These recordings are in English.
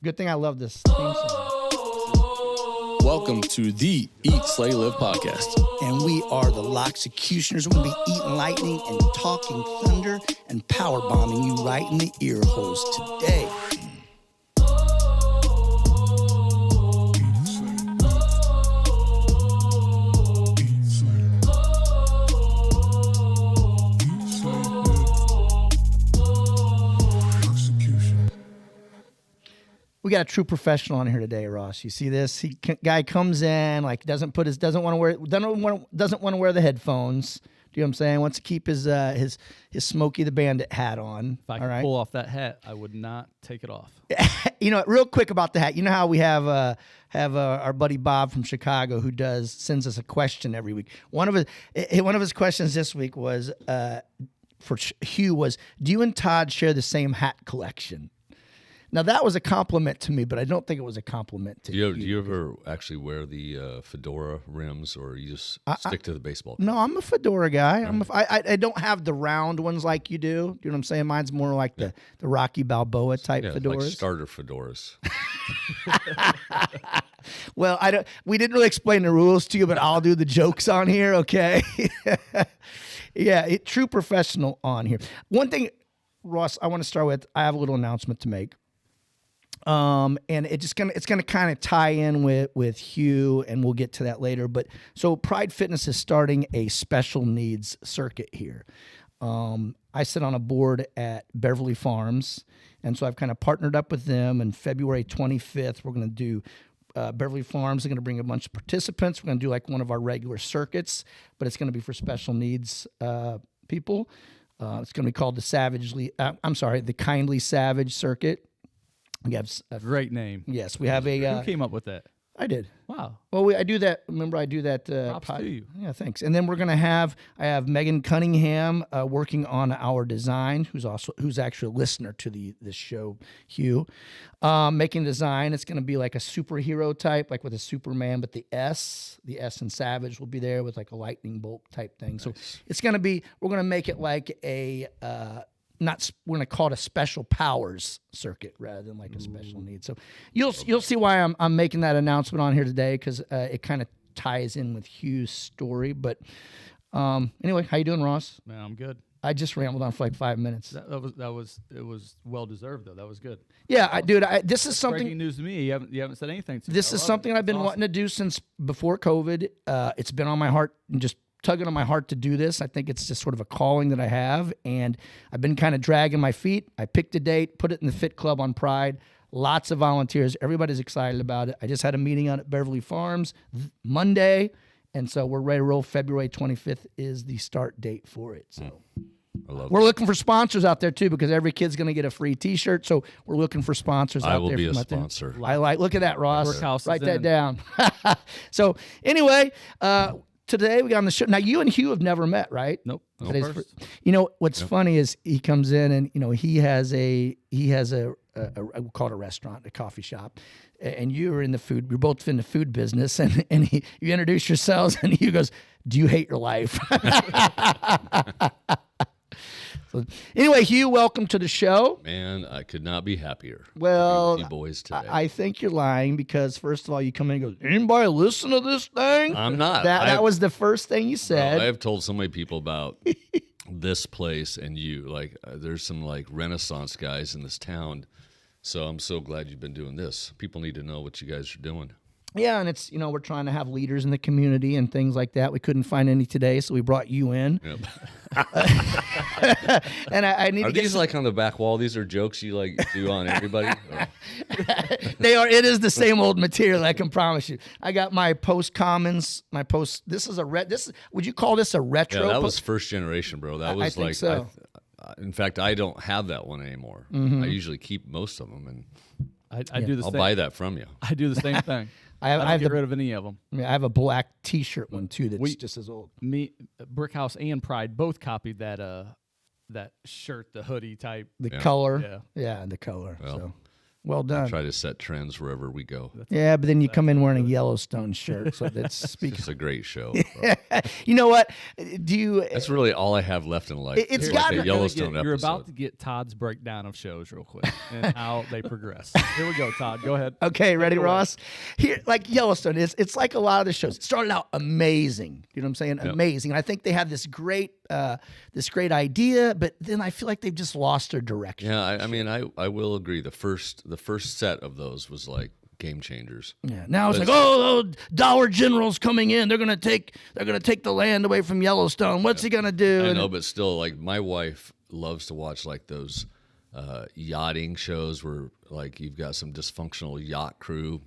Good thing I love this theme song. Welcome to the Eat, Slay, Live podcast. And we are the Loxecutioners. We're going to be eating lightning and talking thunder and power bombing you right in the ear holes today. We got a true professional on here today, Ross. You see this? Guy comes in, like doesn't want to wear the headphones. Do you know what I'm saying? Wants to keep his Smokey the Bandit hat on. If I could pull off that hat, I would not take it off. You know, real quick about the hat. You know how we have our buddy Bob from Chicago who sends us a question every week. One of his questions this week was for Hugh was, do you and Todd share the same hat collection? Now, that was a compliment to me, but I don't think it was a compliment to you. Do you ever actually wear the fedora rims, or you just stick to the baseball cap? No, I'm a fedora guy. I don't have the round ones like you do. Do you know what I'm saying? Mine's more like the Rocky Balboa type fedoras. Like starter fedoras. Well, we didn't really explain the rules to you, but I'll do the jokes on here, okay? Yeah, true professional on here. One thing, Ross, I want to start with, I have a little announcement to make. And it's gonna kind of tie in with Hugh, and we'll get to that later. But so Pride Fitness is starting a special needs circuit here. I sit on a board at Beverly Farms, and so I've kind of partnered up with them. And February 25th, we're gonna do Beverly Farms are gonna bring a bunch of participants. We're gonna do like one of our regular circuits, but it's gonna be for special needs people. It's gonna be called the Kindly Savage Circuit. We have a Great name. Yes, we have a. Who came up with that? I did. Wow. Well, I do that. Remember, I do that. Props to you. Yeah, thanks. And then we're gonna I have Megan Cunningham working on our design, who's actually a listener to this show, Hugh, making design. It's gonna be like a superhero type, like with a Superman, but the S in Savage will be there with like a lightning bolt type thing. Nice. So it's gonna be. We're gonna make it like a. We're going to call it a special powers circuit rather than like a special needs. So you'll see why I'm making that announcement on here today, because it kind of ties in with Hugh's story. But anyway, how you doing, Ross? Man, I'm good. I just rambled on for like 5 minutes. It was well deserved though. That was good. Yeah, this is something. Breaking news to me. You haven't said anything to me. This is something I've been wanting to do since before COVID. It's been on my heart and just tugging on my heart to do this. I think it's just sort of a calling that I have, and I've been kind of dragging my feet. I picked a date, put it in the Fit Club on Pride. Lots of volunteers. Everybody's excited about it. I just had a meeting out at Beverly Farms Monday, and so we're ready to roll. February 25th is the start date for it. So we're looking for sponsors out there too, because every kid's going to get a free T-shirt. So we're looking for sponsors out there. I will be a sponsor. Look at that, Ross. Write that down. So anyway, today we got on the show. Now you and Hugh have never met, right? Nope. You know what's funny is he comes in and he has a we'll call it a restaurant, a coffee shop, and you're both in the food business, and you introduce yourselves, and he goes, "Do you hate your life?" So, anyway, Hugh, welcome to the show. Man, I could not be happier. Well, with you boys today. I think you're lying, because first of all, you come in and go, "Anybody listen to this thing?" I'm not. That was the first thing you said. I have told so many people about this place and you. Like, there's some like Renaissance guys in this town, so I'm so glad you've been doing this. People need to know what you guys are doing. Yeah, and it's, we're trying to have leaders in the community and things like that. We couldn't find any today, so we brought you in. Yep. And I need are to get these like on the back wall? These are jokes you like do on everybody? They are. It is the same old material, I can promise you. I got my post-commons, this is would you call this a retro? Yeah, that was first generation, bro. That was I think so. In fact, I don't have that one anymore. Mm-hmm. I usually keep most of them, and I do the I'll same. buy that from you. I do the same thing. I don't get rid of any of them. I have a black T-shirt one too that's just as old. Brickhouse and Pride both copied that shirt, the hoodie type. The color. Yeah, the color. Well, so Well done. Try to set trends wherever we go. Yeah, but then you come in wearing a Yellowstone shirt, so that's It's a great show. You know what? That's really all I have left in life. It's like got a Yellowstone episode. You're about to get Todd's breakdown of shows real quick and how they progress. Here we go, Todd. Go ahead. Okay, ready, Ross? Here, like Yellowstone, it's like a lot of the shows. It started out amazing. You know what I'm saying? Yep. Amazing. And I think they had this great idea, but then I feel like they've just lost their direction. Yeah, I mean, I will agree. The first set of those was like game changers. Yeah. Now it's like, Dollar General's coming in. They're gonna take the land away from Yellowstone. What's he gonna do? I know, but still, like my wife loves to watch like those yachting shows where like you've got some dysfunctional yacht crew.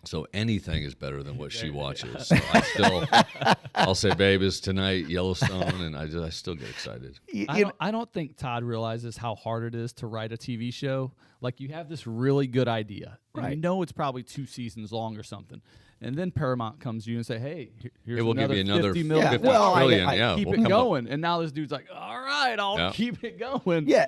So anything is better than what she watches. So I'll say, babe, it's tonight Yellowstone, and I still get excited. I don't think Todd realizes how hard it is to write a TV show. Like you have this really good idea, and you know it's probably 2 seasons long or something, and then Paramount comes to you and say, "Hey, here's we'll give you another 50 million. $50 billion. Keep it going." And now this dude's like, "All right, I'll keep it going." Yeah,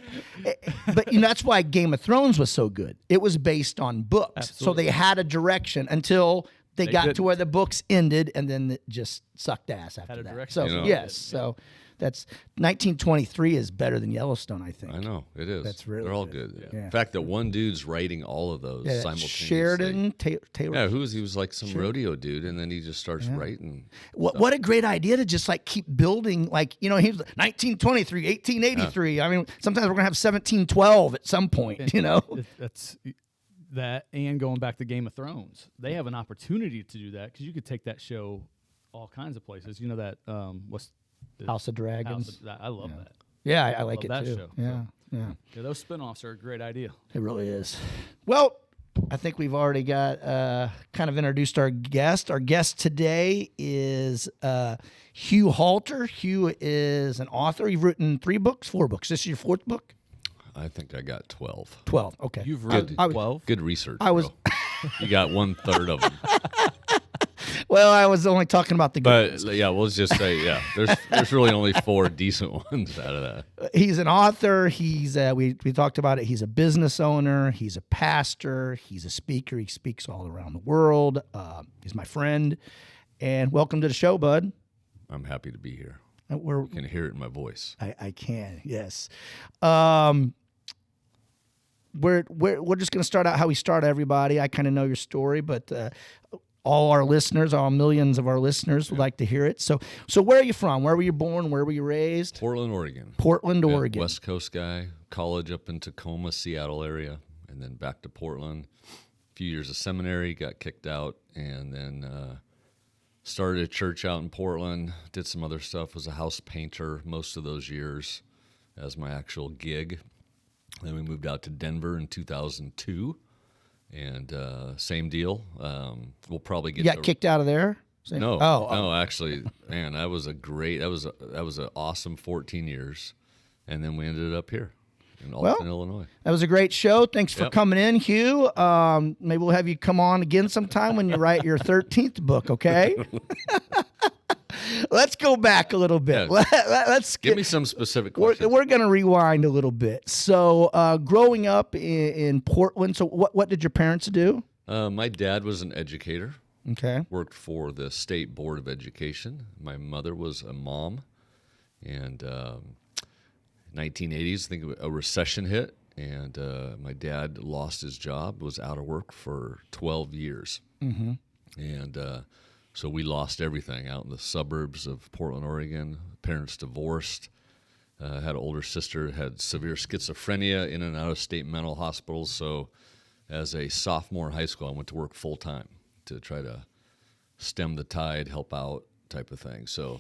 but that's why Game of Thrones was so good. It was based on books, so they had a direction until they got to where the books ended, and then it just sucked ass after that. Direction. So so that's 1923 is better than Yellowstone, I think. I know it is. That's really they're all good. Yeah. In fact, that one dude's writing all of those simultaneously. Sheridan Taylor. Yeah, he was like some rodeo dude, and then he just starts writing. What a great idea to just like keep building. Like he was 1923, 1883. Yeah. I mean, sometimes we're gonna have 1712 at some point. That's that, and going back to Game of Thrones, they have an opportunity to do that because you could take that show all kinds of places. You know that House of Dragons. I love that. Yeah, I like it that too. show. Yeah, yeah. Those spinoffs are a great idea. It really is. Well, I think we've already got kind of introduced our guest. Our guest today is Hugh Halter. Hugh is an author. You've written 4 books. This is your 4th book? I think I got 12. 12, okay. You've written 12? Good research. You got 1/3 of them. Well, I was only talking about the good ones. But yeah, we'll just say there's really only 4 decent ones out of that. He's an author. He's we talked about it. He's a business owner. He's a pastor. He's a speaker. He speaks all around the world. He's my friend. And welcome to the show, bud. I'm happy to be here. You can hear it in my voice. I can, yes. We're just going to start out how we start everybody. I kind of know your story, but all our listeners, all millions of our listeners would like to hear it. So where are you from? Where were you born? Where were you raised? Portland, Oregon. Portland, Oregon. West Coast guy. College up in Tacoma, Seattle area, and then back to Portland. A few years of seminary, got kicked out, and then started a church out in Portland. Did some other stuff. Was a house painter most of those years as my actual gig. Then we moved out to Denver in 2002. And same deal. We'll probably get. You got kicked out of there? No, actually, man, that was an awesome 14 years, and then we ended up here in Alton, Illinois. That was a great show. Thanks for coming in, Hugh. Maybe we'll have you come on again sometime when you write your 13th book. Okay. Let's go back a little bit. Yeah. Let's give me some specific questions. We're going to rewind a little bit. So, growing up in Portland, so what did your parents do? My dad was an educator. Okay. Worked for the State Board of Education. My mother was a mom. And 1980s, I think a recession hit, and my dad lost his job, was out of work for 12 years. Mm-hmm. And so we lost everything out in the suburbs of Portland, Oregon. Parents divorced. Had an older sister, had severe schizophrenia, in and out of state mental hospitals. So as a sophomore in high school, I went to work full-time to try to stem the tide, help out type of thing. So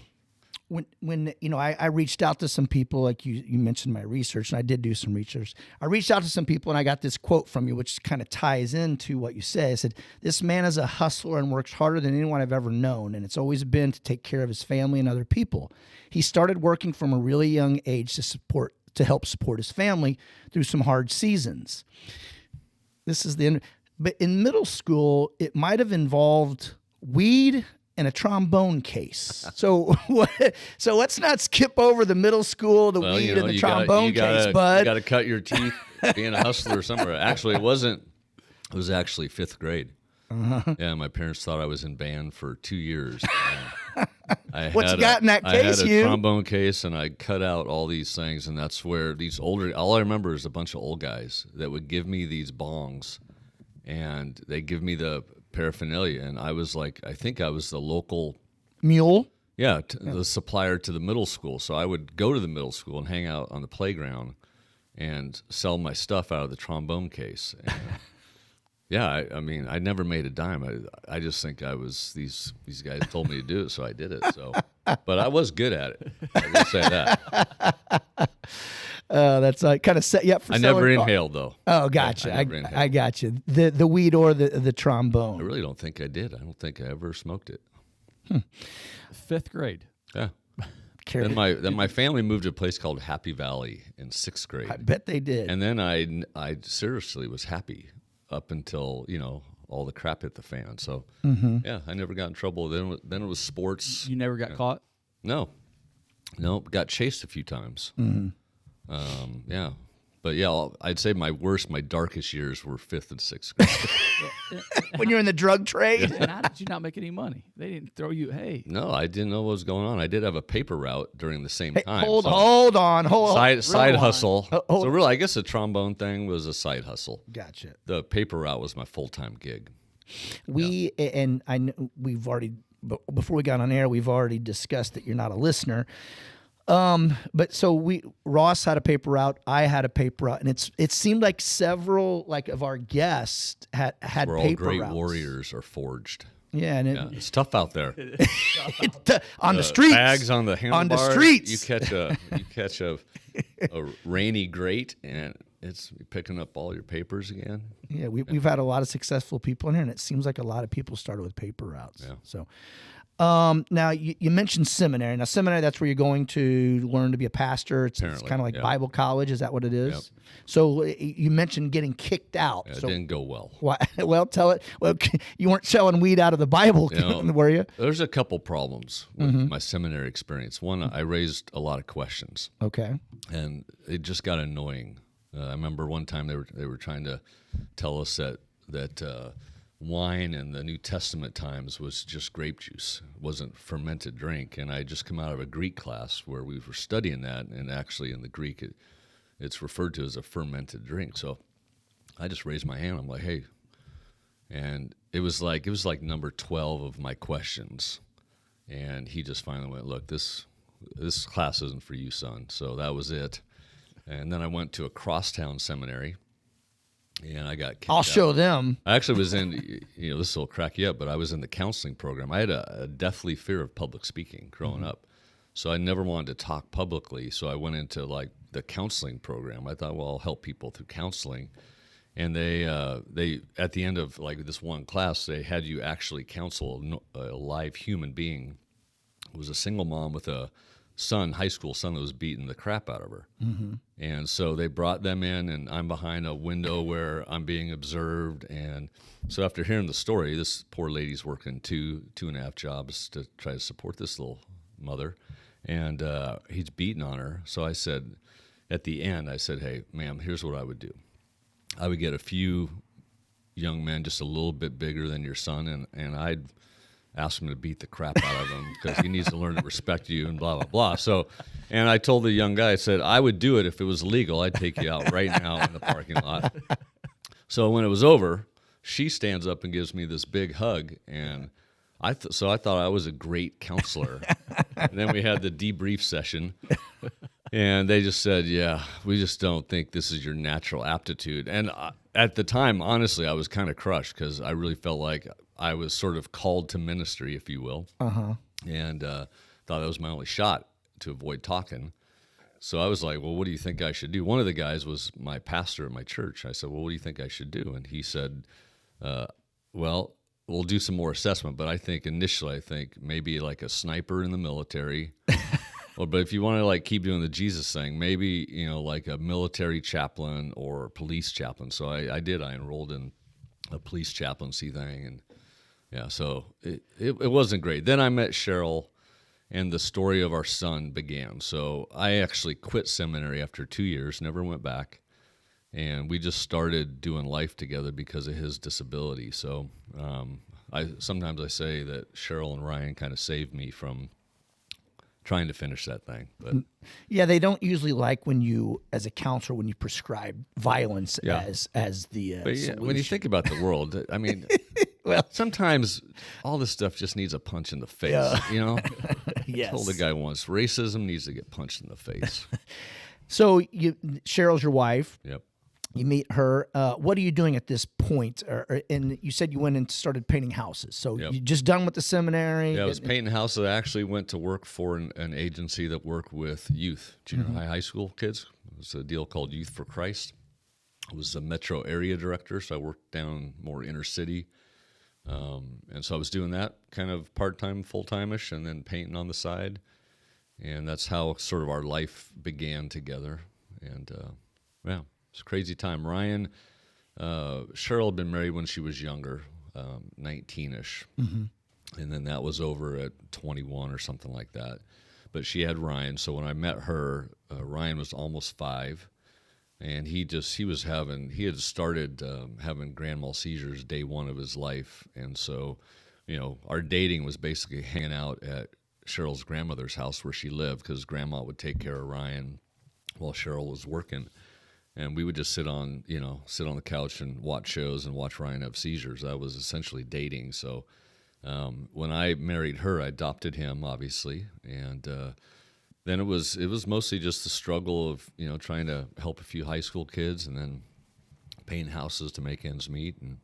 when I reached out to some people, like you mentioned my research, and I did do some research. I reached out to some people, and I got this quote from you, which kind of ties into what you say. I said, "This man is a hustler and works harder than anyone I've ever known, and it's always been to take care of his family and other people. He started working from a really young age to help support his family through some hard seasons." This is the end. But in middle school, it might have involved weed and a trombone case. So let's not skip over the middle school, weed, and the trombone case, bud. You got to cut your teeth being a hustler somewhere. Actually, it wasn't It was actually 5th grade. Yeah, my parents thought I was in band for 2 years. What you got in that case, I had a Hugh? trombone case, and I cut out all these things, and that's where all I remember is a bunch of old guys that would give me these bongs, and they give me the paraphernalia, and I was like, I think I was the local Mule. the supplier to the middle school. So I would go to the middle school and hang out on the playground and sell my stuff out of the trombone case. And, I mean, I never made a dime. I just think I was these guys told me to do it, so I did it. So, but I was good at it. I will say that. That's kind of set you up for. I never selling- inhaled though. Oh, gotcha. I never inhaled. I got you. The weed or the trombone. I really don't think I did. I don't think I ever smoked it. 5th grade. Yeah. Carry- Then my family moved to a place called Happy Valley in 6th grade. I bet they did. And then I seriously was happy up until, all the crap hit the fan. So, yeah, I never got in trouble. Then it was sports. You never got caught? No, got chased a few times. Yeah. But yeah, I'd say my darkest years were 5th and 6th grade. When you're in the drug trade. And how did you not make any money? They didn't throw you, hey. No, I didn't know what was going on. I did have a paper route during the same time. Hold so on. Side hustle. hold- So really, I guess the trombone thing was a side hustle. Gotcha. The paper route was my full-time gig. And I know we've already before we got on air, we've already discussed that you're not a listener. But so Ross had a paper route, I had a paper route, and it seemed like several of our guests had Where all paper great routes. warriors are forged. Yeah, and Yeah, it's tough out there. on the streets, Bags on the handlebars. on the streets. You catch a rainy grate, and it's picking up all your papers again. Yeah, we've had a lot of successful people in here, and it seems like a lot of people started with paper routes. Yeah. So, now you mentioned seminary. Now, seminary, that's where you're going to learn to be a pastor. It's Apparently, kind of like yeah. Bible college. Is that what it is? Yep. So you mentioned getting kicked out. Yeah, So it didn't go well. why? Well, tell it. Well, you weren't selling weed out of the Bible, were you? There's a couple problems with my seminary experience. One, I raised a lot of questions, Okay. and it just got annoying. I remember one time they were trying to tell us that wine in the New Testament times was just grape juice. It wasn't fermented drink. And I just come out of a Greek class where we were studying that, and actually in the Greek it's referred to as a fermented drink. So I just raised my hand. I'm like, hey. And it was like number 12 of my questions. And he just finally went, look, this class isn't for you, son. So that was it. And then I went to a crosstown seminary, and I got kicked I'll out. show them. I actually was in, this will crack you up, but I was in the counseling program. I had a deathly fear of public speaking growing up. So I never wanted to talk publicly. So I went into the counseling program. I thought, well, I'll help people through counseling. And they at the end of this one class, they had you actually counsel a live human being. It was a single mom with a high school son that was beating the crap out of her. Mm-hmm. And so they brought them in, and I'm behind a window where I'm being observed. And so after hearing the story, this poor lady's working 2.5 jobs to try to support this little mother. And he's beating on her. So I said, at the end, hey, ma'am, here's what I would do. I would get a few young men just a little bit bigger than your son, and I'd ask him to beat the crap out of him because he needs to learn to respect you and blah, blah, blah. So, and I told the young guy, I said, I would do it if it was legal. I'd take you out right now in the parking lot. So when it was over, she stands up and gives me this big hug, and I thought I was a great counselor. And then we had the debrief session, and they just said, yeah, we just don't think this is your natural aptitude. And at the time, honestly, I was kind of crushed because I really felt like I was sort of called to ministry, if you will, and thought that was my only shot to avoid talking. So I was like, well, what do you think I should do? One of the guys was my pastor at my church. I said, well, what do you think I should do? And he said, well, we'll do some more assessment, but I think initially, maybe like a sniper in the military. But if you want to keep doing the Jesus thing, maybe, like a military chaplain or police chaplain. So I did. I enrolled in a police chaplaincy thing, and yeah, so it wasn't great. Then I met Cheryl, and the story of our son began. So I actually quit seminary after 2 years, never went back. and we just started doing life together because of his disability. So sometimes I say that Cheryl and Ryan kind of saved me from trying to finish that thing. But Yeah, they don't usually like when you, as a counselor, when you prescribe violence Yeah. as the But yeah, solution. when you think about the world, I mean, Well- sometimes all this stuff just needs a punch in the face. You know, Yes. I told the guy once, racism needs to get punched in the face. So Cheryl's your wife. Yep. You meet her. What are you doing at this point? And you said you went and started painting houses. So Yep. you just done with the seminary? Yeah, I was painting houses. I actually went to work for an agency that worked with youth, junior high school kids. It was a deal called Youth for Christ. I was a metro area director, so I worked down more inner city. And so I was doing that kind of part-time, full-time-ish, and then painting on the side. And that's how sort of our life began together. And, yeah, it's a crazy time. Ryan, Cheryl had been married when she was younger, 19-ish. And then that was over at 21 or something like that. But she had Ryan. So when I met her, Ryan was almost 5. And he had started having grand mal seizures day one of his life. And so, our dating was basically hanging out at Cheryl's grandmother's house where she lived, because grandma would take care of Ryan while Cheryl was working. And we would just sit on the couch and watch shows and watch Ryan have seizures. That was essentially dating. So when I married her, I adopted him, obviously. And then it was mostly just the struggle of, trying to help a few high school kids and then painting houses to make ends meet. And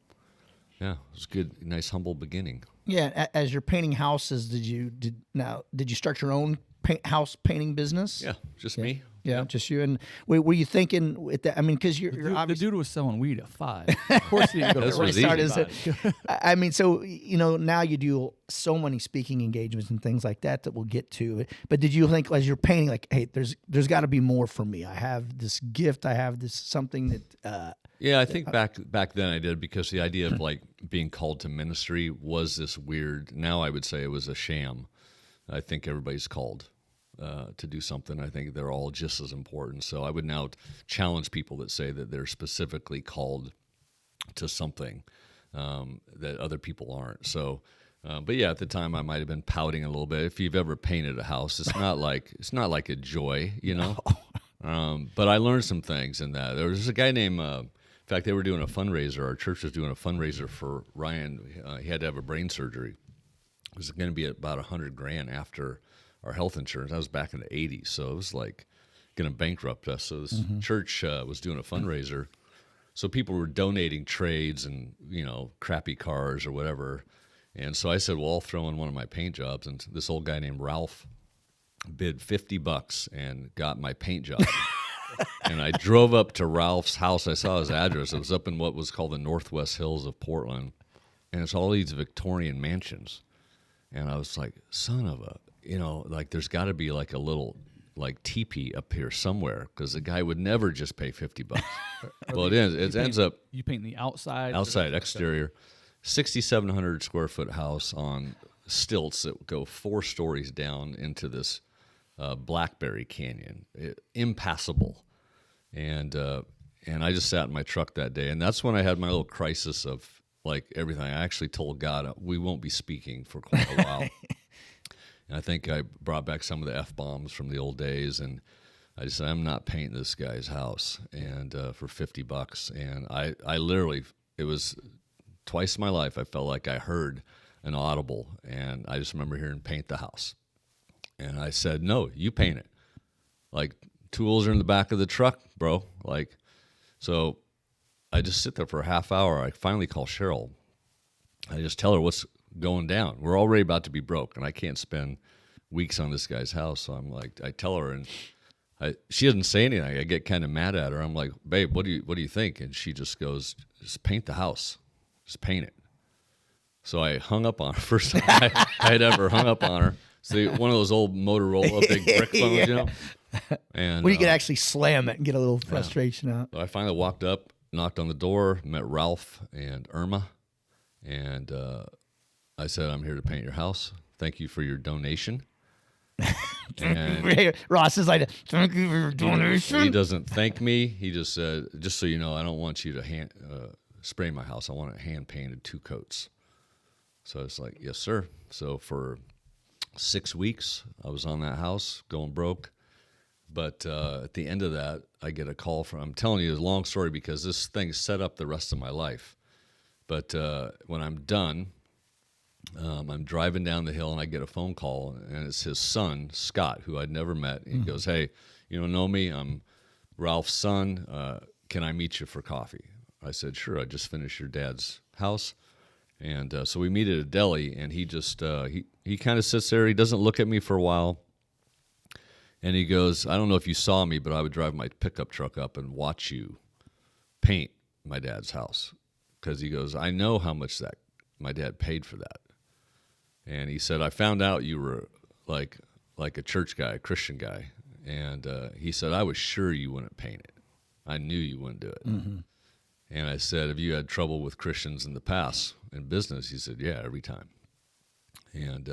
yeah, it was a good, nice, humble beginning. Yeah, as you're painting houses, did you start your own house painting business? Yeah, just me. Yeah, just you. And were you thinking with that? I mean, because you're The obviously dude was selling weed at 5. Of course he didn't go to This the was restaurant easy. at 5. I mean, so now you do so many speaking engagements and things like that we'll get to. But did you think, as you're painting, like, hey, there's got to be more for me? I have this gift. I have this something that. Yeah, I think back then I did, because the idea of like being called to ministry was this weird. Now I would say it was a sham. I think everybody's called to do something. I think they're all just as important. So I would now challenge people that say that they're specifically called to something that other people aren't. So, but yeah, at the time I might have been pouting a little bit. If you've ever painted a house, it's not like a joy, but I learned some things in that. There was a guy named. In fact, they were doing a fundraiser. Our church was doing a fundraiser for Ryan. He had to have a brain surgery. It was going to be about $100,000 after our health insurance. That was back in the 80s, so it was like going to bankrupt us. So this church was doing a fundraiser. So people were donating trades and, crappy cars or whatever. And so I said, well, I'll throw in one of my paint jobs. And this old guy named Ralph bid $50 and got my paint job. And I drove up to Ralph's house. I saw his address. It was up in what was called the Northwest Hills of Portland. And it's all these Victorian mansions. And I was like, son of a, like there's got to be like a little like teepee up here somewhere, because the guy would never just pay $50. Well, it ends up. You paint the outside? Exterior. 6,700 square foot house on stilts that go 4 stories down into this Blackberry Canyon, impassable. And I just sat in my truck that day, and that's when I had my little crisis of like everything. I actually told God, we won't be speaking for quite a while. And I think I brought back some of the F-bombs from the old days, and I just said, I'm not painting this guy's house and for $50. And I literally, it was twice in my life, I felt like I heard an audible, and I just remember hearing paint the house. And I said, no, you paint it. Like, tools are in the back of the truck, bro. Like, so I just sit there for a half hour. I finally call Cheryl. I just tell her what's going down. We're already about to be broke, and I can't spend weeks on this guy's house. So I'm like, I tell her, and she doesn't say anything. I get kind of mad at her. I'm like, babe, what do you think? And she just goes, just paint the house. Just paint it. So I hung up on her. First time I had ever hung up on her. So one of those old Motorola big brick phones, And you could actually slam it and get a little frustration out. So I finally walked up, knocked on the door, met Ralph and Irma, and I said, I'm here to paint your house. Thank you for your donation. And Ross is like, thank you for your donation. he doesn't thank me. He just said, just so you know, I don't want you to spray my house. I want it hand painted 2 coats. So it's like, yes, sir. So for 6 weeks, I was on that house going broke. But at the end of that, I get a call from, I'm telling you, it's a long story because this thing set up the rest of my life. But when I'm done, I'm driving down the hill and I get a phone call, and it's his son, Scott, who I'd never met. And he goes, hey, you don't know me? I'm Ralph's son. Can I meet you for coffee? I said, sure. I just finished your dad's house. And so we meet at a deli, and he just, he kind of sits there. He doesn't look at me for a while. And he goes, I don't know if you saw me, but I would drive my pickup truck up and watch you paint my dad's house. Because he goes, I know how much that my dad paid for that. And he said, I found out you were like a church guy, a Christian guy. And he said, I was sure you wouldn't paint it. I knew you wouldn't do it. Mm-hmm. And I said, have you had trouble with Christians in the past in business? He said, yeah, every time. And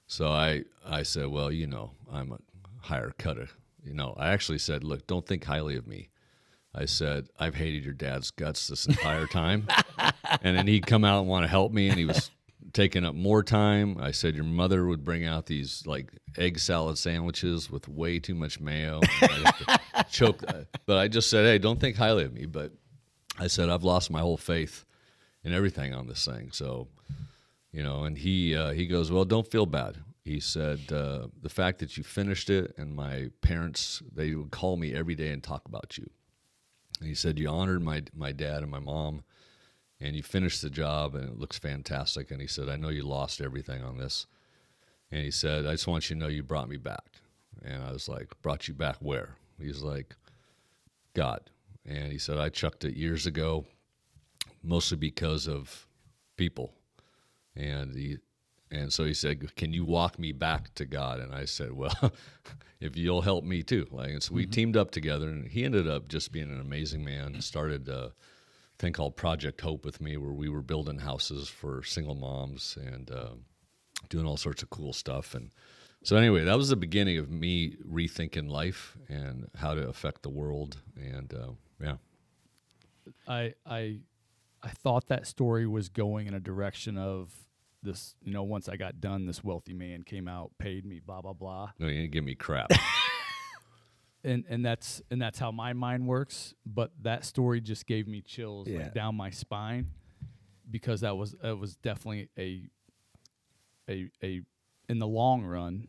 so I said, well, you know, I'm a higher cutter. You know, I actually said, look, don't think highly of me. I said, I've hated your dad's guts this entire time. And then he'd come out and want to help me, and he was taking up more time. I said, your mother would bring out these like egg salad sandwiches with way too much mayo. And I'd have to choke that. But I just said, hey, don't think highly of me. But I said, I've lost my whole faith in everything on this thing. So, you know, and he goes, well, don't feel bad. He said, the fact that you finished it, and my parents, they would call me every day and talk about you. And he said, you honored my dad and my mom, and you finished the job, and it looks fantastic. And he said, I know you lost everything on this. And he said, I just want you to know you brought me back. And I was like, brought you back where? He's like, God. And he said, I chucked it years ago, mostly because of people. And so he said, can you walk me back to God? And I said, well, if you'll help me too. Like, and so we teamed up together, and he ended up just being an amazing man. Started a thing called Project Hope with me, where we were building houses for single moms and doing all sorts of cool stuff. And so anyway, that was the beginning of me rethinking life and how to affect the world. And yeah. I thought that story was going in a direction of this, you know, once I got done, this wealthy man came out, paid me, blah, blah, blah. No, you didn't give me crap. And that's how my mind works. But that story just gave me chills like down my spine, because it was definitely a in the long run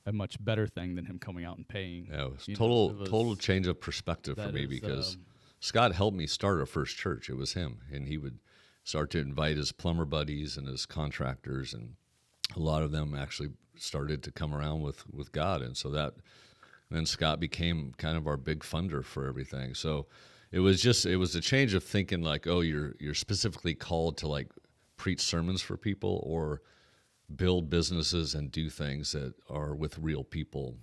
a much better thing than him coming out and paying. Yeah, it was total change of perspective for me, because Scott helped me start our first church. It was him, and he would start to invite his plumber buddies and his contractors, and a lot of them actually started to come around with God. And so then Scott became kind of our big funder for everything. So it was a change of thinking like, oh, you're specifically called to like preach sermons for people or build businesses and do things that are with real people.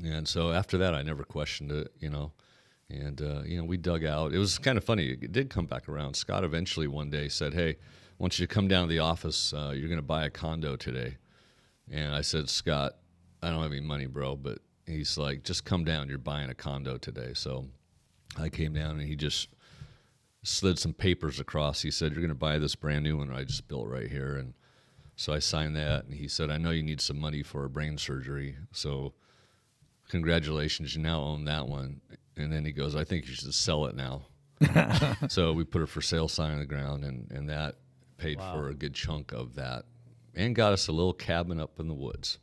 And so after that, I never questioned it, you know. And, we dug out. It was kind of funny. It did come back around. Scott eventually one day said, hey, I want you to come down to the office. You're going to buy a condo today. And I said, Scott, I don't have any money, bro. But he's like, just come down. You're buying a condo today. So I came down, and he just slid some papers across. He said, you're going to buy this brand new one I just built right here. And so I signed that. And he said, I know you need some money for a brain surgery. So congratulations, you now own that one. And then he goes, I think you should sell it now. So we put a for sale sign on the ground, and that paid for a good chunk of that and got us a little cabin up in the woods.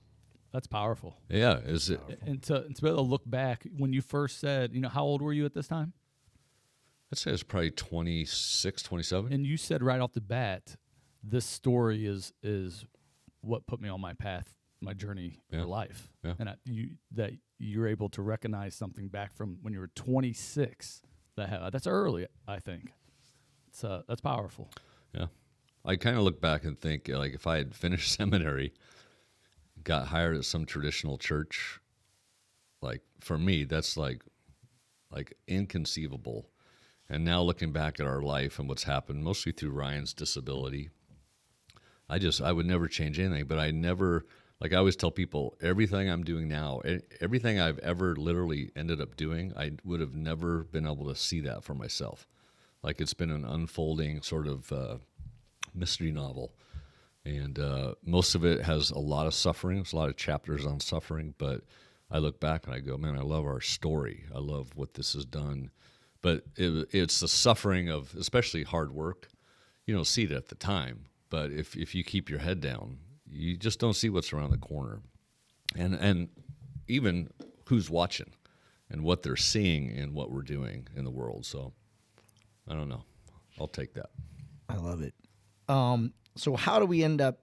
That's powerful. Yeah. Is it? And to be able to look back, when you first said, you know, how old were you at this time? I'd say it was probably 26, 27. And you said right off the bat, this story is what put me on my path, my journey for life. Yeah. And that you're able to recognize something back from when you were 26. That's early, I think. That's powerful. Yeah. I kind of look back and think, like, if I had finished seminary, got hired at some traditional church, like, for me, that's like inconceivable. And now looking back at our life and what's happened, mostly through Ryan's disability, I would never change anything, but I never Like I always tell people, everything I'm doing now, everything I've ever literally ended up doing, I would have never been able to see that for myself. Like it's been an unfolding sort of mystery novel. And most of it has a lot of suffering. There's a lot of chapters on suffering. But I look back and I go, man, I love our story. I love what this has done. But it's the suffering of especially hard work. You don't see it at the time. But if you keep your head down, you just don't see what's around the corner. And even who's watching and what they're seeing in what we're doing in the world. So I don't know. I'll take that. I love it. So how do we end up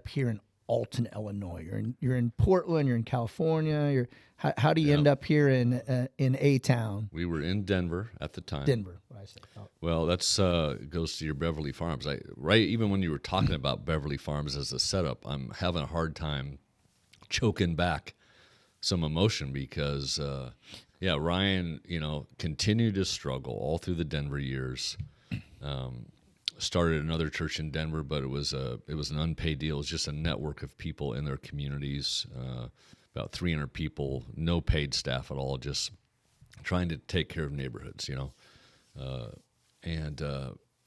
here in Alton, Illinois? You're in Portland, you're in California, how do you end up here in A-Town? We were in Denver at the time. Denver, what I say. Oh. Well, that's goes to your Beverly Farms. Even when you were talking about Beverly Farms as a setup, I'm having a hard time choking back some emotion because, Ryan, continued to struggle all through the Denver years. Started another church in Denver, but it was an unpaid deal. It was just a network of people in their communities, about 300 people, no paid staff at all, just trying to take care of neighborhoods, And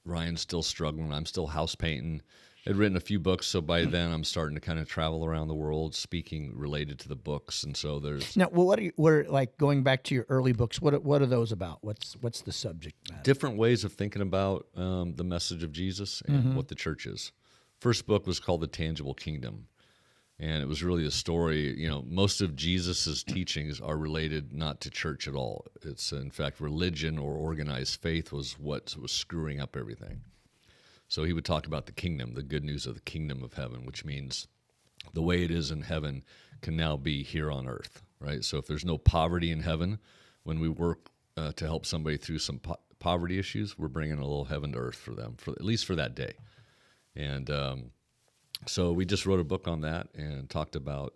Ryan's still struggling. I'm still house painting. I'd written a few books, so by then I'm starting to kind of travel around the world, speaking related to the books. And so there's now. Well, what like going back to your early books? What are those about? What's the subject matter? different ways of thinking about the message of Jesus and what the church is. First book was called The Tangible Kingdom, and it was really a story. Most of Jesus's teachings are related not to church at all. It's in fact religion or organized faith was what was screwing up everything. So he would talk about the kingdom, the good news of the kingdom of heaven, which means the way it is in heaven can now be here on earth, right? So if there's no poverty in heaven, when we work to help somebody through some poverty issues, we're bringing a little heaven to earth for them, at least for that day. And so we just wrote a book on that and talked about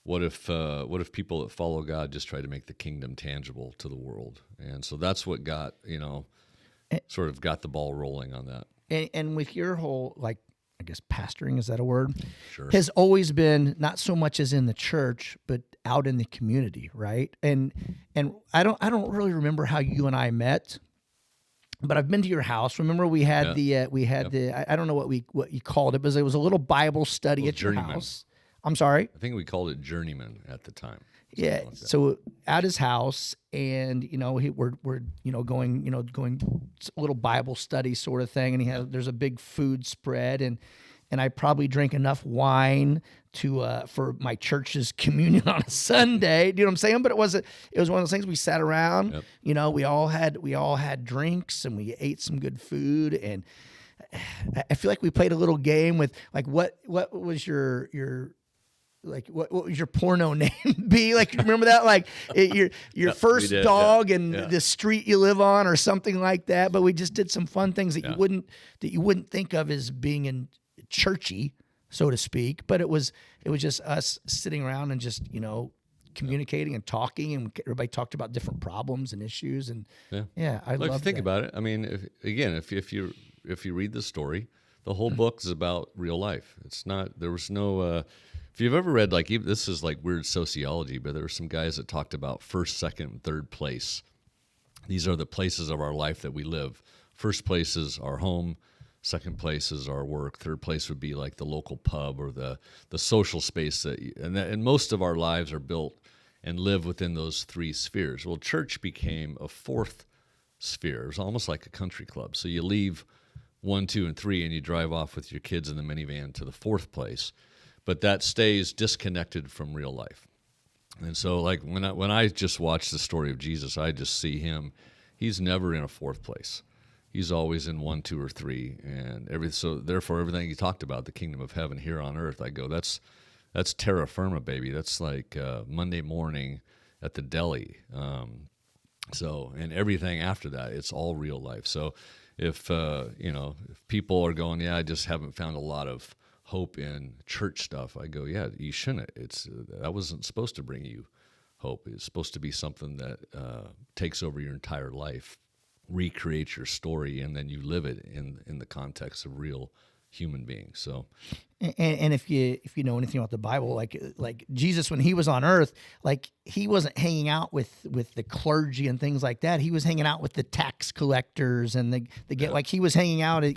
what if people that follow God just try to make the kingdom tangible to the world. And so that's what got sort of got the ball rolling on that. And with your whole, I guess pastoring, is that a word? Sure. Has always been not so much as in the church, but out in the community, right? And I don't really remember how you and I met, but I've been to your house. Remember we had I don't know what you called it, but it was a little Bible study at your house. I'm sorry. I think we called it Journeyman at the time. Yeah. Like so at his house, and we're going a little Bible study sort of thing, and there's a big food spread, and I probably drank enough wine to for my church's communion on a Sunday. Do you know what I'm saying? But it was one of those things. We sat around. Yep. We all had drinks, and we ate some good food, and I feel like we played a little game with what was your what was your porno name be? Remember that? Your first dog and the street you live on or something like that. But we just did some fun things that you wouldn't think of as being in churchy, so to speak. But it was just us sitting around and just, communicating and talking, and everybody talked about different problems and issues. And I love if you think about it. I mean, if you read the story, the whole book is about real life. It's not, there was no, if you've ever read, this is weird sociology, but there were some guys that talked about first, second, and third place. These are the places of our life that we live. First place is our home. Second place is our work. Third place would be the local pub or the social space and most of our lives are built and live within those three spheres. Well, church became a fourth sphere. It was almost like a country club. So you leave 1, 2, and 3, and you drive off with your kids in the minivan to the fourth place. But that stays disconnected from real life. And so when I just watch the story of Jesus, I just see him. He's never in a fourth place. He's always in 1, 2, or 3. And so therefore everything he talked about, the kingdom of heaven here on earth, I go, that's terra firma, baby. That's like Monday morning at the deli. And everything after that, it's all real life. So if people are going, I just haven't found a lot of hope in church stuff, I go, you shouldn't. That wasn't supposed to bring you hope. It's supposed to be something that takes over your entire life, recreates your story, and then you live it in the context of real human beings. So And if you know anything about the Bible, like Jesus, when he was on earth, like he wasn't hanging out with the clergy and things like that. He was hanging out with the tax collectors and like he was hanging out at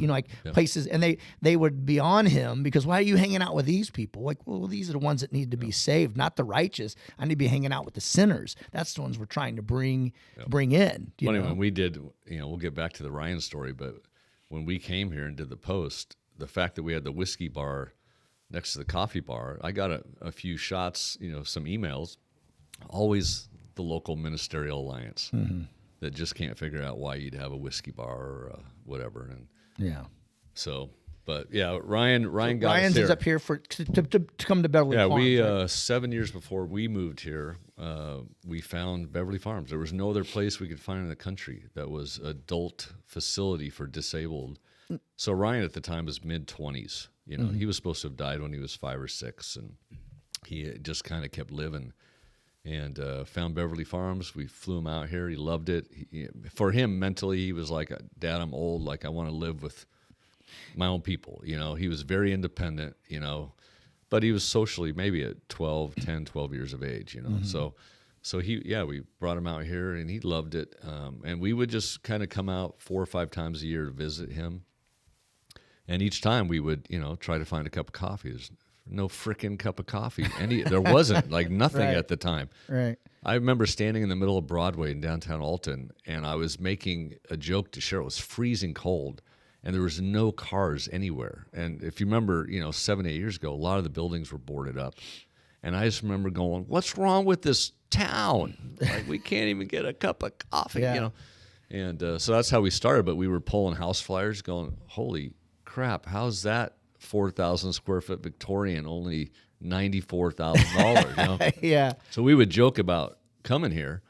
places, and they would be on him because why are you hanging out with these people? Like, well, these are the ones that need to be saved, not the righteous. I need to be hanging out with the sinners. That's the ones we're trying to bring in. Funny, when we did, we'll get back to the Ryan story, but when we came here and did the post, the fact that we had the whiskey bar next to the coffee bar, I got a few shots, some emails, always the local ministerial alliance that just can't figure out why you'd have a whiskey bar or whatever. And so, but yeah, Ryan's us is up here to come to Beverly Farms. We right? 7 years before we moved here, we found Beverly Farms. There was no other place we could find in the country that was adult facility for disabled. So Ryan at the time was mid-20s. He was supposed to have died when he was 5 or 6, and he just kind of kept living. And found Beverly Farms. We flew him out here. He loved it. For him, mentally, he was like, Dad, I'm old. Like, I want to live with my own people. He was very independent, but he was socially maybe at 12 years of age, So we brought him out here, and he loved it. And we would just kind of come out 4 or 5 times a year to visit him. And each time we would, try to find a cup of coffee. There's no frickin' cup of coffee. There wasn't, like nothing Right. at the time. Right. I remember standing in the middle of Broadway in downtown Alton, and I was making a joke to Cheryl. It was freezing cold, and there was no cars anywhere. And if you remember, 7, 8 years ago, a lot of the buildings were boarded up. And I just remember going, what's wrong with this town? Like, we can't even get a cup of coffee, And so that's how we started, but we were pulling house flyers going, holy crap, how's that 4,000 square foot Victorian only $94,000? Yeah. So we would joke about coming here,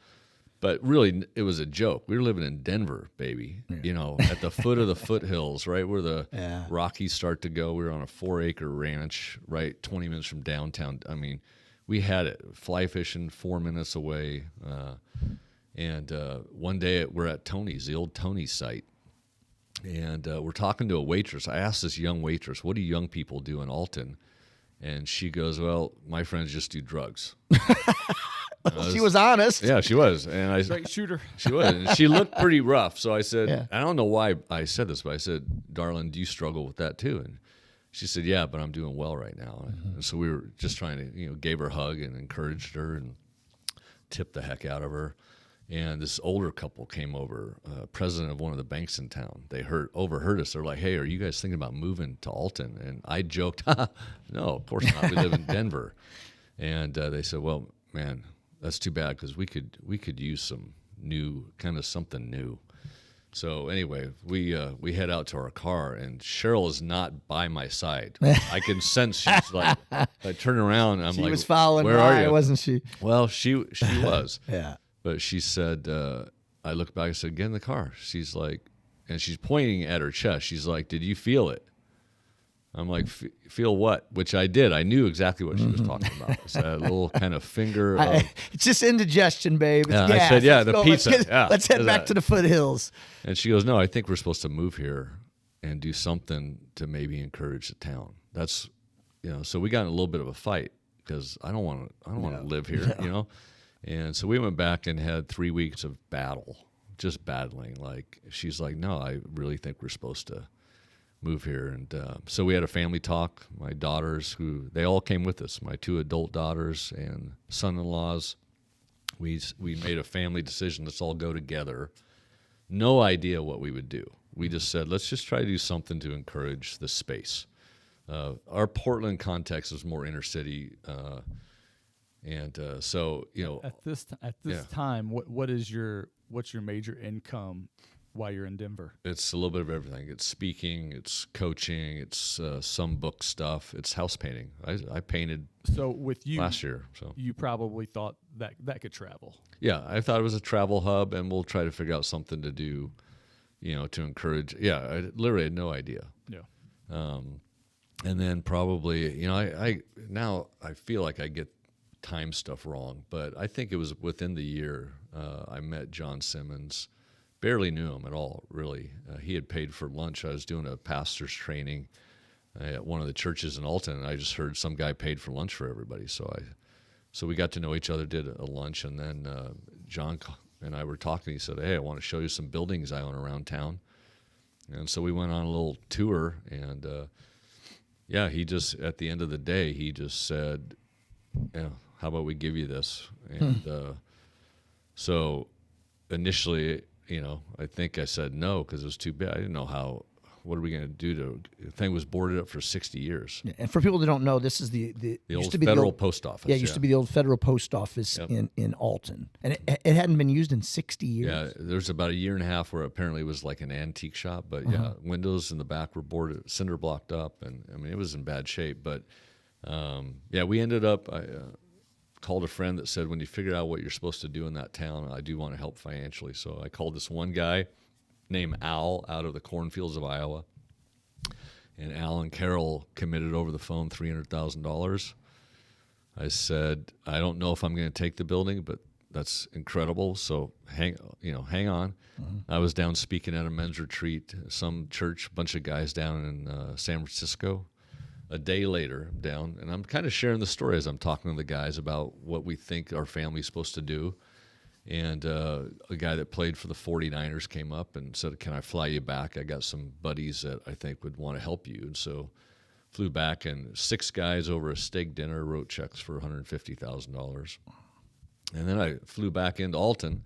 but really it was a joke. We were living in Denver, baby. At the foot of the foothills, right where the Rockies start to go. We were on a 4-acre ranch, right, 20 minutes from downtown. I mean, we had it. Fly fishing 4 minutes away. And one day we're at Tony's, the old Tony's site. And we're talking to a waitress. I asked this young waitress, what do young people do in Alton? And she goes, well, my friends just do drugs. She was honest. Yeah, she was. And I Straight shooter. She was. And she looked pretty rough. So I said, I don't know why I said this, but I said, darling, do you struggle with that too? And she said, yeah, but I'm doing well right now. And so we were just trying to, gave her a hug and encouraged her and tipped the heck out of her. And this older couple came over, president of one of the banks in town. They overheard us. They're like, hey, are you guys thinking about moving to Alton? And I joked, no, of course not. We live in Denver. And they said, well, man, that's too bad because we could use some something new. So anyway, we head out to our car, and Cheryl is not by my side. I can sense she's like, I turn around, and I'm like, she was following where are you? Wasn't she? Well, she was. Yeah. But she said, I looked back and said, get in the car. She's like, and she's pointing at her chest. She's like, did you feel it? I'm like, feel what? Which I did. I knew exactly what she was talking about. It's that little kind of finger. It's just indigestion, babe. It's gas. I said, yeah, the go. pizza. Let's head back to the foothills. And she goes, no, I think we're supposed to move here and do something to maybe encourage the town. That's, so we got in a little bit of a fight because I don't want to live here, And so we went back and had 3 weeks of battle, just battling. Like, she's like, no, I really think we're supposed to move here. And so we had a family talk. My daughters, they all came with us, my 2 adult daughters and son-in-laws. We made a family decision. Let's all go together. No idea what we would do. We just said, let's just try to do something to encourage the space. Our Portland context is more inner city. So At this time, what's your major income while you're in Denver? It's a little bit of everything. It's speaking, it's coaching, it's some book stuff, it's house painting. I painted So with you last year. So you probably thought that could travel. yeah, I thought it was a travel hub, and we'll try to figure out something to do, to encourage. Yeah, I literally had no idea. Yeah. And then probably, I feel like I get time stuff wrong, but I think it was within the year I met John Simmons. Barely knew him at all, really. He had paid for lunch. I was doing a pastor's training at one of the churches in Alton, and I just heard some guy paid for lunch for everybody. So we got to know each other, did a lunch, and then John and I were talking. He said, "Hey, I want to show you some buildings I own around town." And so we went on a little tour, and he just, at the end of the day, he just said, "How about we give you this?" And so initially, I think I said no because it was too big. I didn't know what are we going to do the thing was boarded up for 60 years. Yeah, and for people that don't know, this is the old federal post office. Yeah, it used to be the old federal post office in Alton. And it hadn't been used in 60 years. Yeah, there's about a year and a half where apparently it was like an antique shop. But windows in the back were boarded, cinder blocked up. And I mean, it was in bad shape. But we ended up, I called a friend that said, when you figure out what you're supposed to do in that town, I do want to help financially. So I called this one guy named Al out of the cornfields of Iowa. And Al and Carol committed over the phone $300,000. I said, I don't know if I'm going to take the building, but that's incredible. So hang on. I was down speaking at a men's retreat, some church, bunch of guys down in San Francisco. A day later, I'm down, and I'm kind of sharing the story as I'm talking to the guys about what we think our family's supposed to do. And a guy that played for the 49ers came up and said, "Can I fly you back? I got some buddies that I think would want to help you." And so flew back, and 6 guys over a steak dinner wrote checks for $150,000. And then I flew back into Alton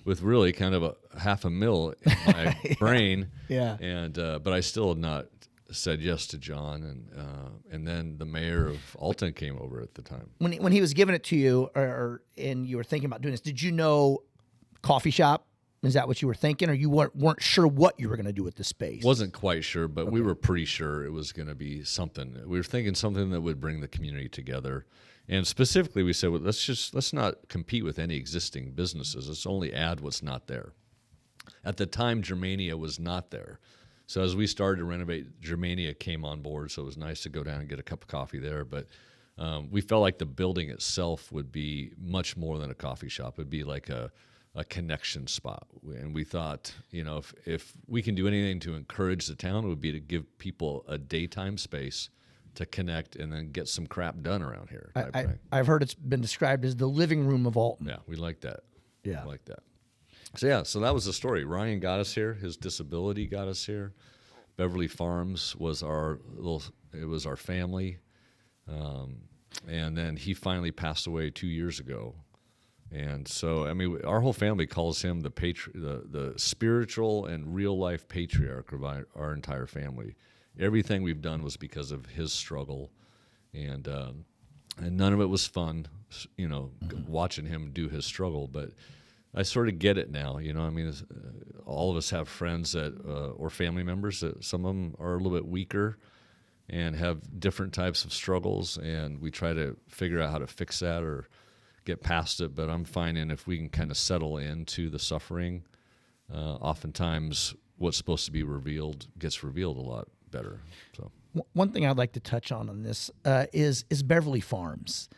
with really kind of a $500,000 in my brain. Yeah. And but I still had not said yes to John, and then the mayor of Alton came over at the time. When he was giving it to you, and you were thinking about doing this, did you know coffee shop? Is that what you were thinking, or you weren't sure what you were going to do with the space? Wasn't quite sure, but we were pretty sure it was going to be something. We were thinking something that would bring the community together, and specifically, we said, well, let's not compete with any existing businesses. Let's only add what's not there. At the time, Germania was not there. So as we started to renovate, Germania came on board, so it was nice to go down and get a cup of coffee there. But we felt like the building itself would be much more than a coffee shop. It would be like a connection spot. And we thought, if we can do anything to encourage the town, it would be to give people a daytime space to connect and then get some crap done around here. I've heard it's been described as the living room of Alton. Yeah, we like that. Yeah. We like that. So that was the story. Ryan got us here. His disability got us here. Beverly Farms was our family. And then he finally passed away 2 years ago. And so, I mean, our whole family calls him the spiritual and real life patriarch of our entire family. Everything we've done was because of his struggle. And none of it was fun, watching him do his struggle, but I sort of get it now, I mean, all of us have friends or family members that some of them are a little bit weaker and have different types of struggles, and we try to figure out how to fix that or get past it. But I'm finding if we can kind of settle into the suffering, oftentimes what's supposed to be revealed gets revealed a lot better. So one thing I'd like to touch on this is Beverly Farms.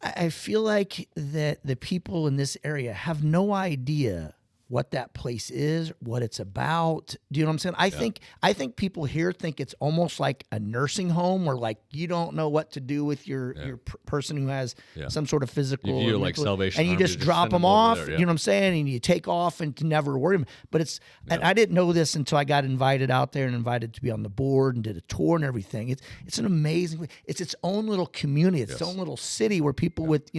I feel like that the people in this area have no idea what that place is, what it's about. Do you know what I'm saying? I think people here think it's almost like a nursing home, where like you don't know what to do with your person who has some sort of physical, you like Salvation and you Army, just drop them off. there, You know what I'm saying? And you take off and to never worry them. But it's and I didn't know this until I got invited out there and invited to be on the board and did a tour and everything. It's an amazing. It's its own little community. It's its own little city where people with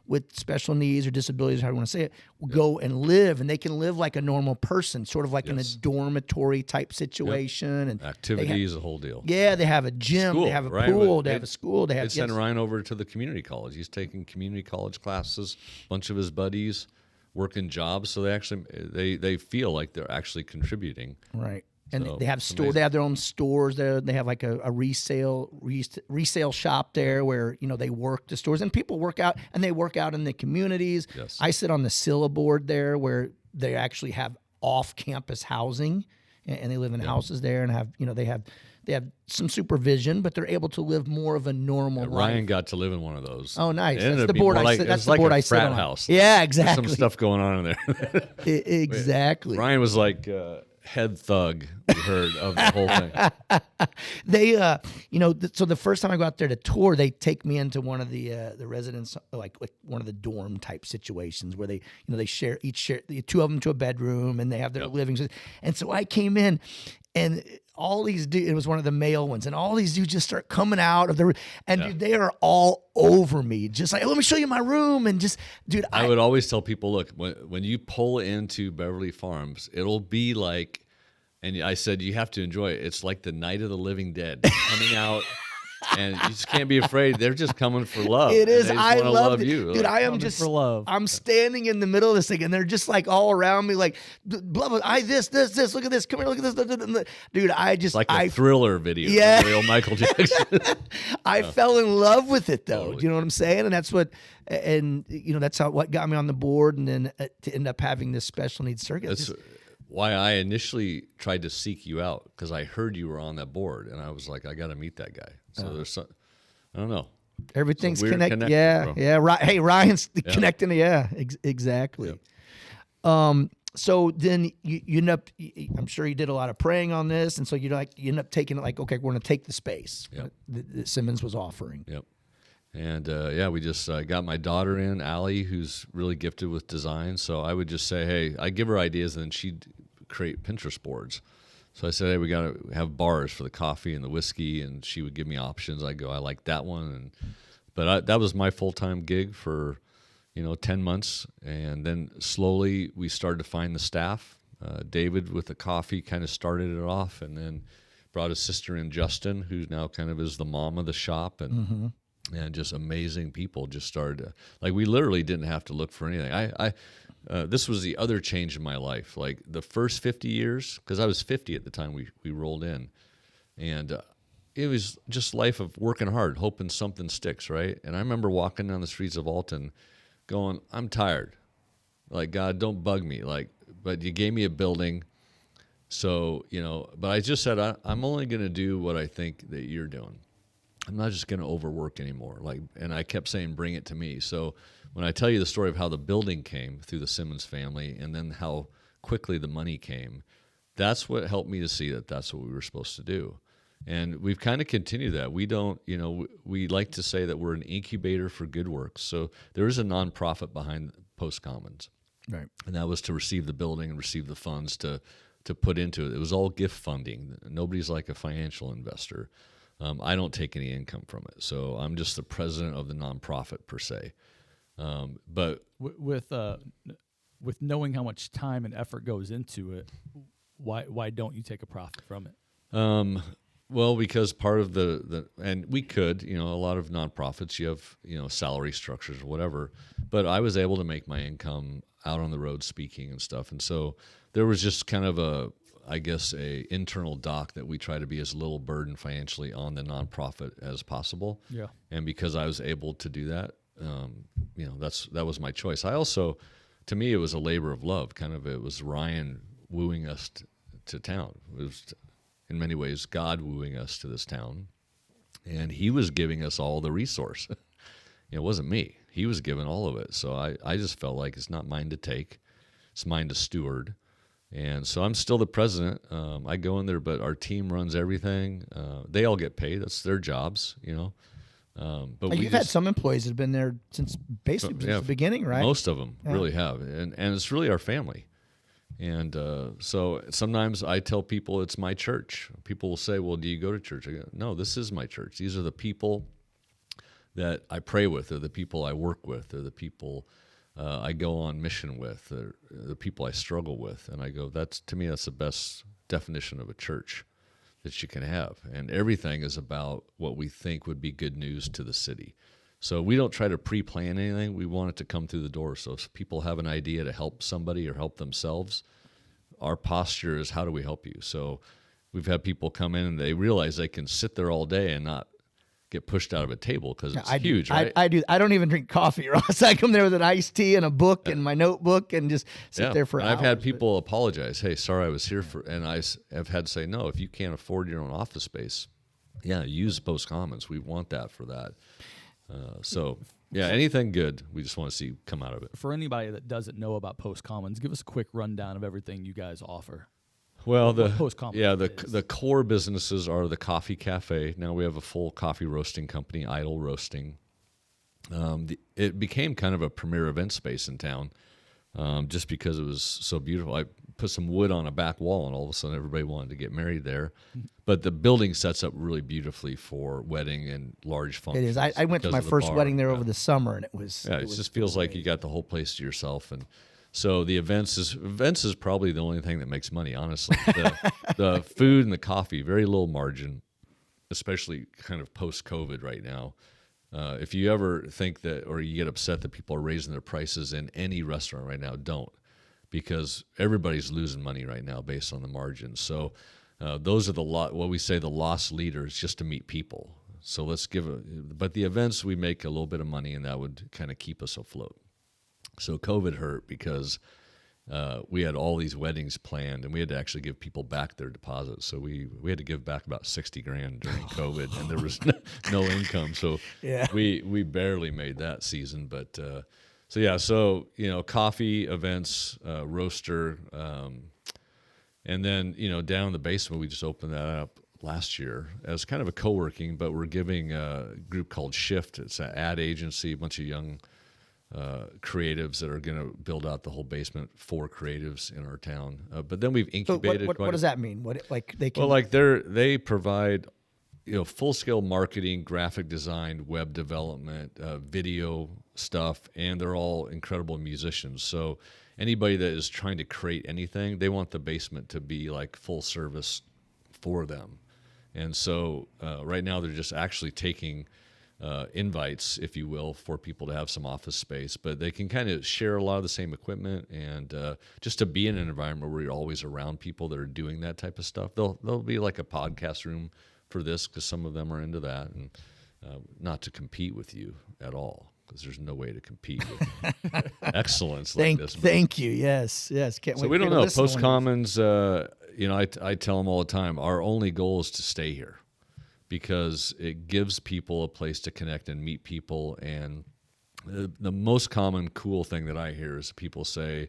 with special needs or disabilities, however you want to say it, will go and live, and they can live like a normal person, sort of like in a dormitory type situation. And activities, the whole deal. Yeah, they have a gym, they have a pool, they have a school, they have. Sent Ryan over to the community college. He's taking community college classes. A bunch of his buddies working jobs, so they feel like they're actually contributing. Right. And So, they have they have their own stores there. They have like a resale shop there where they work the stores, and people work out, and they work out in the communities. Yes. I sit on the Scylla board there where they actually have off-campus housing, and they live in houses there, and have they have some supervision, but they're able to live more of a normal life. Ryan got to live in one of those. Oh, nice. It ended That's up the being board more I like, sit. it That's was the like board a I sit frat on. house. Yeah, There's exactly. some stuff going on in there. Exactly. Ryan was like, head thug we heard of the whole thing. They, so the first time I go out there to tour, they take me into one of the residence, like one of the dorm type situations where they share the two of them to a bedroom and they have their living. And so I came in and all these dudes, it was one of the male ones, and all these dudes just start coming out of the, and dude, they are all over me, just like, let me show you my room, and just, dude. I would always tell people, look, when you pull into Beverly Farms, it'll be like, and I said you have to enjoy it. It's like the Night of the Living Dead coming out. And you just can't be afraid. They're just coming for love. It is. I love you, dude. like, I am just for love. I'm standing in the middle of this thing, and they're just like all around me, like blah blah. This. Look at this. Come here. Look at this. Dude, like a Thriller video. Yeah. Real Michael Jackson. I fell in love with it though. Totally. Do you know what I'm saying? And that's what, and that's what got me on the board, and then to end up having this special needs circuit. That's why I initially tried to seek you out, because I heard you were on that board, and I was like, I got to meet that guy. So there's some, I don't know. Everything's Weird connected. connection, Yeah, bro. yeah. Hey, Ryan's connecting. Yeah, exactly. So then you end up. I'm sure you did a lot of praying on this, and so you end up taking it like, okay, we're going to take the space that Simmons was offering. Yep. And we just got my daughter in, Allie, who's really gifted with design. So I would just say, hey, I give her ideas, and then she'd create Pinterest boards. So I said, hey, we got to have bars for the coffee and the whiskey, and she would give me options. I go, I like that one, but that was my full-time gig for 10 months, and then slowly we started to find the staff. David with the coffee kind of started it off, and then brought his sister in, Justin, who now kind of is the mom of the shop, and just amazing people just started to, we literally didn't have to look for anything. This was the other change in my life. Like the first 50 years, because I was 50 at the time we rolled in, and it was just life of working hard, hoping something sticks, right? And I remember walking down the streets of Alton going, I'm tired. Like, God, don't bug me. But you gave me a building. So, but I just said, I'm only going to do what I think that you're doing. I'm not just going to overwork anymore. And I kept saying, bring it to me. So when I tell you the story of how the building came through the Simmons family, and then how quickly the money came, that's what helped me to see that that's what we were supposed to do. And we've kind of continued that. We don't, we like to say that we're an incubator for good works. So there is a nonprofit behind Post Commons. Right. And that was to receive the building and receive the funds to put into it. It was all gift funding. Nobody's like a financial investor. I don't take any income from it. So I'm just the president of the nonprofit per se. But with knowing how much time and effort goes into it, why don't you take a profit from it? Well, because part of and we could, a lot of nonprofits, you have, salary structures or whatever, but I was able to make my income out on the road speaking and stuff. And so there was just kind of a internal doc that we try to be as little burden financially on the nonprofit as possible. Yeah. And because I was able to do that, that was my choice. I also, to me, it was a labor of love. It was Ryan wooing us to town. It was, in many ways, God wooing us to this town, and he was giving us all the resource. It wasn't me. He was giving all of it. So I just felt like it's not mine to take. It's mine to steward. And so I'm still the president. I go in there, but our team runs everything. They all get paid. That's their jobs, But You've had some employees that have been there since basically since the beginning, right? Most of them really have. And it's really our family. And so sometimes I tell people it's my church. People will say, well, do you go to church? I go, no, this is my church. These are the people that I pray with, or the people I work with, or the people I go on mission with, or the people I struggle with. And I go, to me, that's the best definition of a church that you can have. And everything is about what we think would be good news to the city. So we don't try to pre-plan anything. We want it to come through the door. So if people have an idea to help somebody or help themselves, our posture is, how do we help you? So we've had people come in and they realize they can sit there all day and not get pushed out of a table because it's huge, right? I do. I don't even drink coffee, Ross. I come there with an iced tea and a book and my notebook and just sit there for hours. I've had people apologize. Hey, sorry, I was here and I have had to say, no, if you can't afford your own office space, use Post Commons. We want that for that. Anything good, we just want to see come out of it. For anybody that doesn't know about Post Commons, give us a quick rundown of everything you guys offer. Well, post-common the core businesses are the coffee cafe. Now we have a full coffee roasting company, Idle Roasting. It became kind of a premier event space in town, just because it was so beautiful. I put some wood on a back wall, and all of a sudden everybody wanted to get married there. But the building sets up really beautifully for wedding and large It functions. is. I went to my because of the first bar. wedding there Yeah. over the summer, and it was. Yeah, it just feels like you got the whole place to yourself, and so the events is probably the only thing that makes money. Honestly, the food and the coffee, very little margin, especially kind of post COVID right now. If you ever think that, or you get upset that people are raising their prices in any restaurant right now, don't, because everybody's losing money right now based on the margins. So those are what we say the lost leaders, just to meet people. So let's but the events, we make a little bit of money, and that would kind of keep us afloat. So COVID hurt because we had all these weddings planned, and we had to actually give people back their deposits. So we had to give back about $60,000 during COVID, and there was no income. So Yeah. we barely made that season. But so coffee events, roaster, and then down in the basement we just opened that up last year as kind of a co-working, but we're giving a group called Shift. It's an ad agency, a bunch of young creatives that are going to build out the whole basement for creatives in our town. But then we've So incubated. what does that mean? What they can? Well, they provide full scale marketing, graphic design, web development, video stuff, and they're all incredible musicians. So anybody that is trying to create anything, they want the basement to be like full service for them. And so right now they're just actually taking invites, if you will, for people to have some office space, but they can kind of share a lot of the same equipment, and just to be in an environment where you're always around people that are doing that type of stuff. There'll be like a podcast room for this, because some of them are into that, and not to compete with you at all, because there's no way to compete with excellence like this. Thank you. Yes. Can't wait. So we don't to know. listen to Post one of Commons, I tell them all the time, our only goal is to stay here, because it gives people a place to connect and meet people. And the most common cool thing that I hear is people say,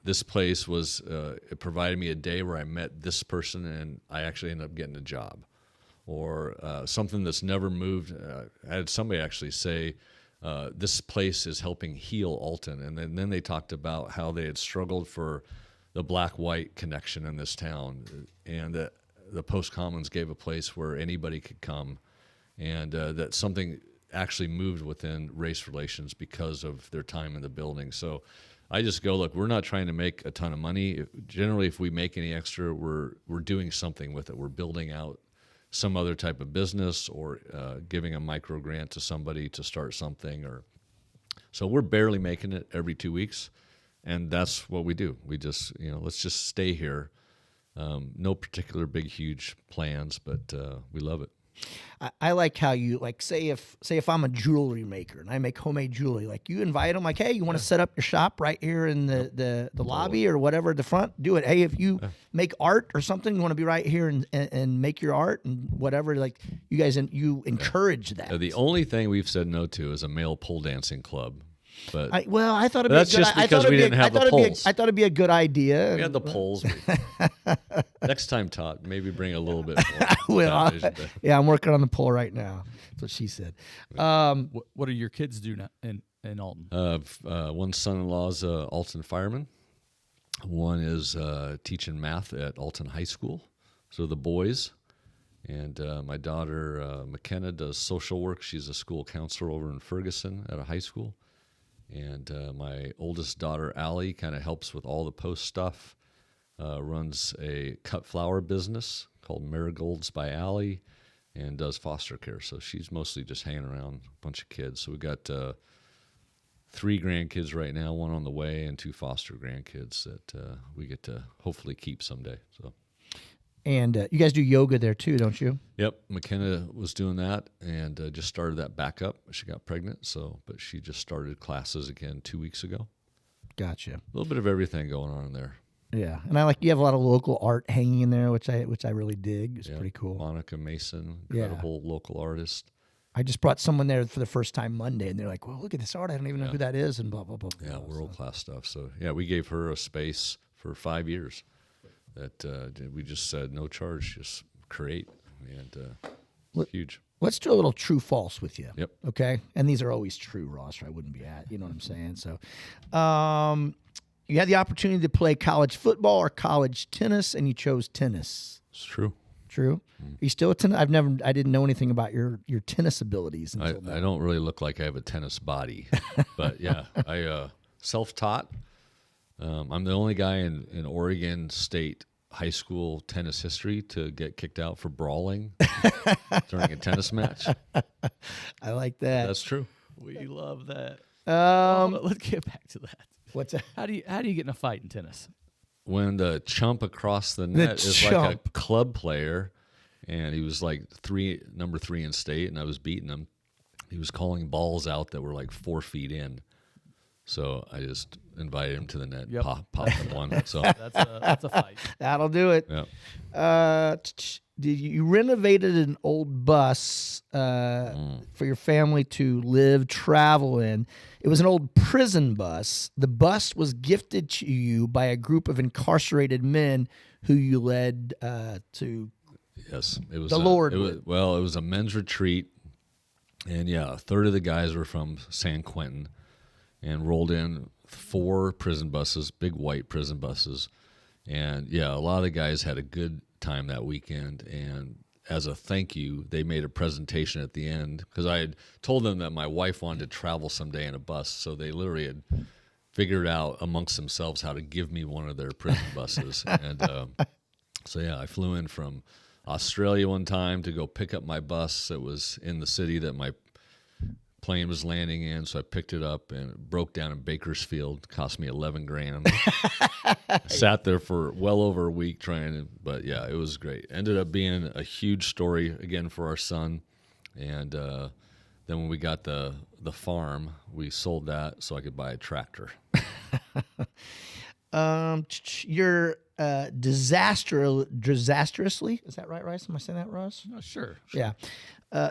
this place it provided me a day where I met this person and I actually ended up getting a job. Or something that's never moved. I had somebody actually say, this place is helping heal Alton. And then they talked about how they had struggled for the black-white connection in this town, and that the Post Commons gave a place where anybody could come, and that something actually moved within race relations because of their time in the building. So I just go, look, we're not trying to make a ton of money. Generally, if we make any extra, we're doing something with it. We're building out some other type of business, or giving a micro grant to somebody to start something. So we're barely making it every 2 weeks, and that's what we do. We just, let's just stay here. No particular big, huge plans, but we love it. I like how you say if I'm a jewelry maker and I make homemade jewelry, like you invite them, like, hey, you want to set up your shop right here in the lobby or whatever at the front, do it. Hey, if you make art or something, you want to be right here and make your art and whatever, like you guys, you encourage that. The only thing we've said no to is a male pole dancing club. But I thought it'd be that's a good, just because we didn't have the poles. I thought it'd be a good idea. We had the poles. Next time, Todd, maybe bring a little bit more. Well, yeah, I'm working on the pole right now. That's what she said. What do your kids do now in Alton? One son-in-law is Alton fireman. One is teaching math at Alton High School. So the boys. And my daughter, McKenna, does social work. She's a school counselor over in Ferguson at a high school. And my oldest daughter, Allie, kind of helps with all the post stuff, runs a cut flower business called Marigolds by Allie, and does foster care. So she's mostly just hanging around a bunch of kids. So we got 3 grandkids right now, 1 on the way, and 2 foster grandkids that we get to hopefully keep someday. So. And you guys do yoga there too, don't you? Yep, McKenna was doing that and just started that back up. She got pregnant, but she just started classes again 2 weeks ago. Gotcha. A little bit of everything going on in there. Yeah, and you have a lot of local art hanging in there, which I really dig. It's pretty cool. Monica Mason, incredible local artist. I just brought someone there for the first time Monday, and they're like, "Well, look at this art. I don't even know who that is," and blah blah blah. Yeah, world class stuff. So yeah, we gave her a space for 5 years. that we just said no charge, just create, and huge. Let's do a little true false with you. Yep. Okay. And these are always true, Ross, or I wouldn't be at. You know what I'm saying? So, you had the opportunity to play college football or college tennis, and you chose tennis. It's true. True. Are you still a tennis? I didn't know anything about your tennis abilities until now. I don't really look like I have a tennis body, but yeah, I self-taught. I'm the only guy in Oregon State high school tennis history to get kicked out for brawling during a tennis match. I like that. That's true. We love that. Um, Let's get back to that. What's that? How do you get in a fight in tennis? When the chump across the net is like chump. a club player, and he was like number 3 in state, and I was beating him. He was calling balls out that were like 4 feet in. So I just invited him to the net, Yep. popped him one. So That's a fight. That'll do it. yeah. You renovated an old bus for your family to travel in. It was an old prison bus. The bus was gifted to you by a group of incarcerated men who you led to. Yes, it was The Lord It would. was a men's retreat, and yeah, a third of the guys were from San Quentin, and rolled in 4 prison buses, big white prison buses, and yeah, a lot of the guys had a good time that weekend. And as a thank you, they made a presentation at the end, because I had told them that my wife wanted to travel someday in a bus, so they literally had figured out amongst themselves how to give me one of their prison buses. And so yeah, I flew in from Australia one time to go pick up my bus that was in the city that my plane was landing in, so I picked it up, and it broke down in Bakersfield. Cost me $11,000. Sat there for well over a week trying to, but yeah, it was great. Ended up being a huge story again for our son, and then when we got the farm, we sold that so I could buy a tractor. You're disastrously, is that right, Rice? Am I saying that, Ross? Oh, sure. Yeah.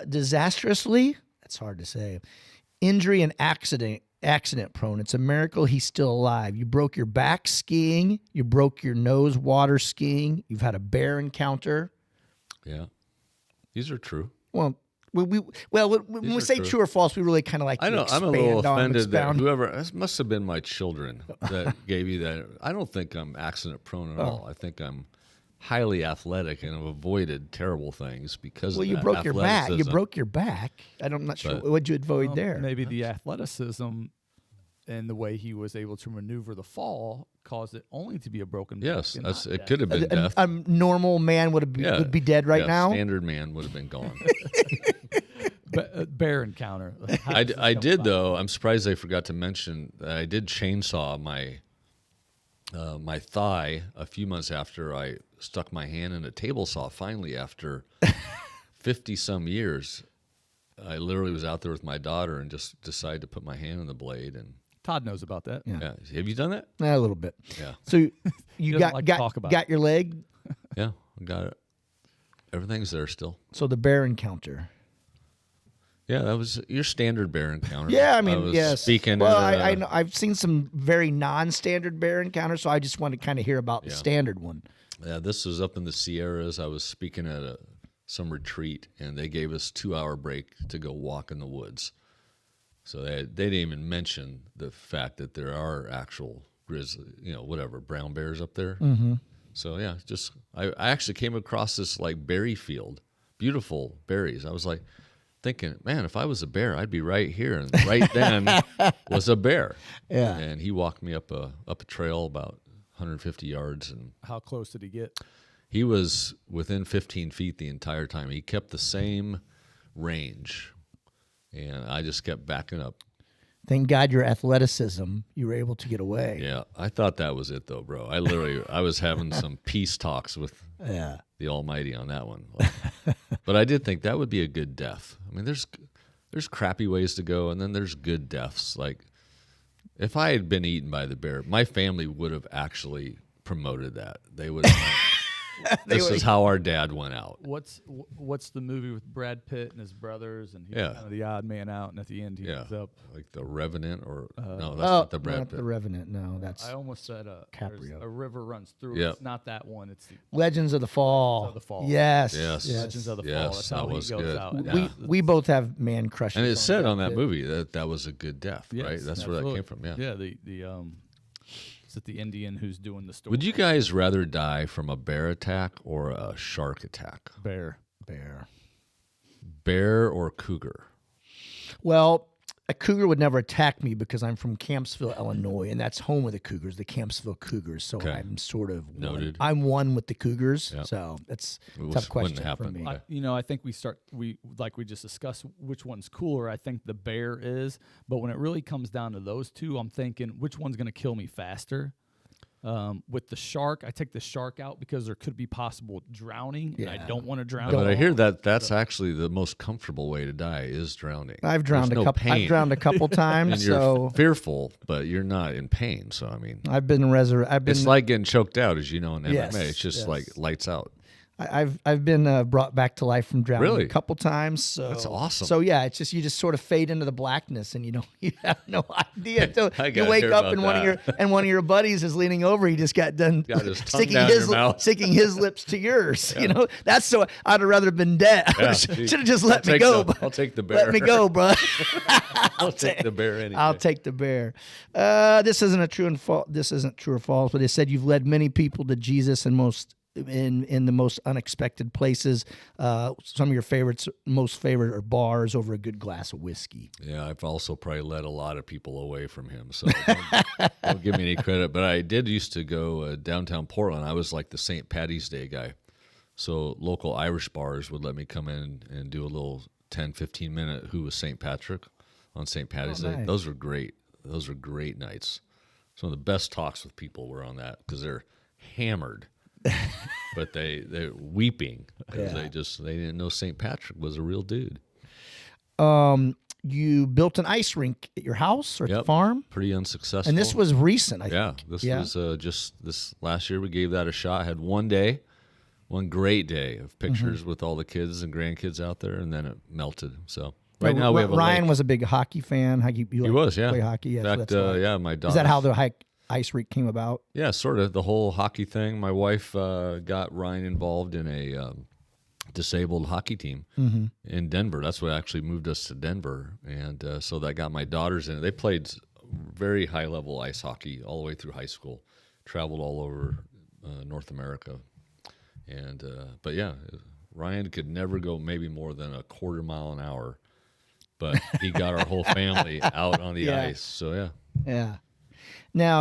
Disastrously, that's hard to say. Injury and accident prone. It's a miracle he's still alive. You broke your back skiing. You broke your nose water skiing. You've had a bear encounter. Yeah, these are true. Well, when we say true or false, we really kind of like I to know expand I'm a little on, offended that expound. whoever, this must have been my children that gave you that. I don't think I'm accident prone at all. I think I'm highly athletic and have avoided terrible things because Well, of you that broke your back. You athleticism. broke your back. I'm not sure. But- What'd you avoid there? Maybe the athleticism and the way he was able to maneuver the fall caused it only to be a broken back. Yes, and that's, not it death. could have been death. A normal man would be dead right Yeah, now. Standard man would have been gone. Bear encounter. I did though. I'm surprised they forgot to mention that I did chainsaw my my thigh a few months after I stuck my hand in a table saw. Finally, after 50 some years, I literally was out there with my daughter and just decided to put my hand in the blade. And Todd knows about that. yeah, have you done that? A little bit. Yeah, So you doesn't got like to talk about got your leg. yeah, I got it. Everything's there still. So the bear encounter. Yeah, that was your standard bear encounter. Yeah, I mean, was yes. Speaking. Well, at, I know I've seen some very non-standard bear encounters, so I just want to kind of hear about the standard one. Yeah, this was up in the Sierras. I was speaking at some retreat, and they gave us 2-hour break to go walk in the woods. So they didn't even mention the fact that there are actual grizzly, brown bears up there. Mm-hmm. So yeah, I actually came across this like berry field, beautiful berries. I was like thinking, man, if I was a bear, I'd be right here. And right then was a bear. Yeah. And he walked me up a trail about 150 yards, and How close did he get? he was within 15 feet the entire time. He kept the same range, and I just kept backing up. Thank God your athleticism, you were able to get away. Yeah, I thought that was it, though, bro. I was having some peace talks with Yeah. the Almighty on that one. But I did think that would be a good death. I mean, there's crappy ways to go, and then there's good deaths. Like, if I had been eaten by the bear, my family would have actually promoted that. They would have This is how our dad went out. What's the movie with Brad Pitt and his brothers, and he's Yeah. kind of the odd man out, and at the end he ends up. Like the Revenant, or no, that's not the Brad not Pitt. the Revenant. No, that's I almost said there's Caprio. a river runs through. Yep. It's not that one. It's the Legends of the Fall. Legends of the Fall. Yes. Yes. Legends of the Fall. Yes, That's that how was he goes good. out. Yeah. We both have man crushes. And it said Brad on that Pitt. movie that was a good death, Yes, right? That's where that came from. Yeah. Yeah. The is it the Indian who's doing the story? Would you guys rather die from a bear attack or a shark attack? bear? Bear or cougar? Well, a cougar would never attack me because I'm from Campsville, Illinois, and that's home of the Cougars, the Campsville Cougars. So Okay. I'm sort of Noted. I'm one with the Cougars. Yeah. So that's a It tough question wouldn't for happen. me. Okay. I think we like we just discussed which one's cooler. I think the bear is, but when it really comes down to those two, I'm thinking which one's going to kill me faster. With the shark, I take the shark out because there could be possible drowning, and I don't want to drown. But I hear that's actually the most comfortable way to die is drowning. I've drowned There's a no couple. I've pain. drowned a couple times. And you're So fearful, but you're not in pain. So I mean, I've been it's like getting choked out, as you know, in MMA. Yes, It's just yes. like lights out. I've been brought back to life from drowning Really? a couple times. So That's awesome. So yeah, it's just you just sort of fade into the blackness, and you have no idea. Until I you gotta wake hear up about and one that. of your buddies is leaning over. He just got done Got his tongue down your mouth. sticking his lips to yours. You know, that's so I'd have rather been dead. Yeah, Should gee. have just let me go. I'll take the bear. Let me go, bro. I'll take the bear anyway. I'll take the bear. This isn't true or false, but it said you've led many people to Jesus in the most unexpected places. Some of your most favorite are bars over a good glass of whiskey. Yeah, I've also probably led a lot of people away from him, so don't give me any credit. But I did used to go downtown Portland. I was like the St. Patty's Day guy. So local Irish bars would let me come in and do a little 10, 15-minute Who Was St. Patrick on St. Patty's Day. nice. Those were great. Those were great nights. Some of the best talks with people were on that because they're hammered. But they're weeping because they didn't know St. Patrick was a real dude. You built an ice rink at your house or at the Yep. farm, Pretty unsuccessful. and this was recent. I Yeah, think. this was just this last year. We gave that a shot. Had one great day of pictures with all the kids and grandkids out there, and then it melted. So right now we have a Ryan lake. was a big hockey fan. He was, yeah. Play hockey. Yeah, In so fact, that's why. yeah, my daughter. Is that how the ice rink came about? Yeah, sort of the whole hockey thing. My wife got Ryan involved in a disabled hockey team in Denver. That's what actually moved us to Denver, and so that got my daughters in it. They played very high level ice hockey all the way through high school. Traveled all over North America, and but yeah, Ryan could never go maybe more than a quarter mile an hour, but he got our whole family out on the Yeah. ice. So yeah. Yeah.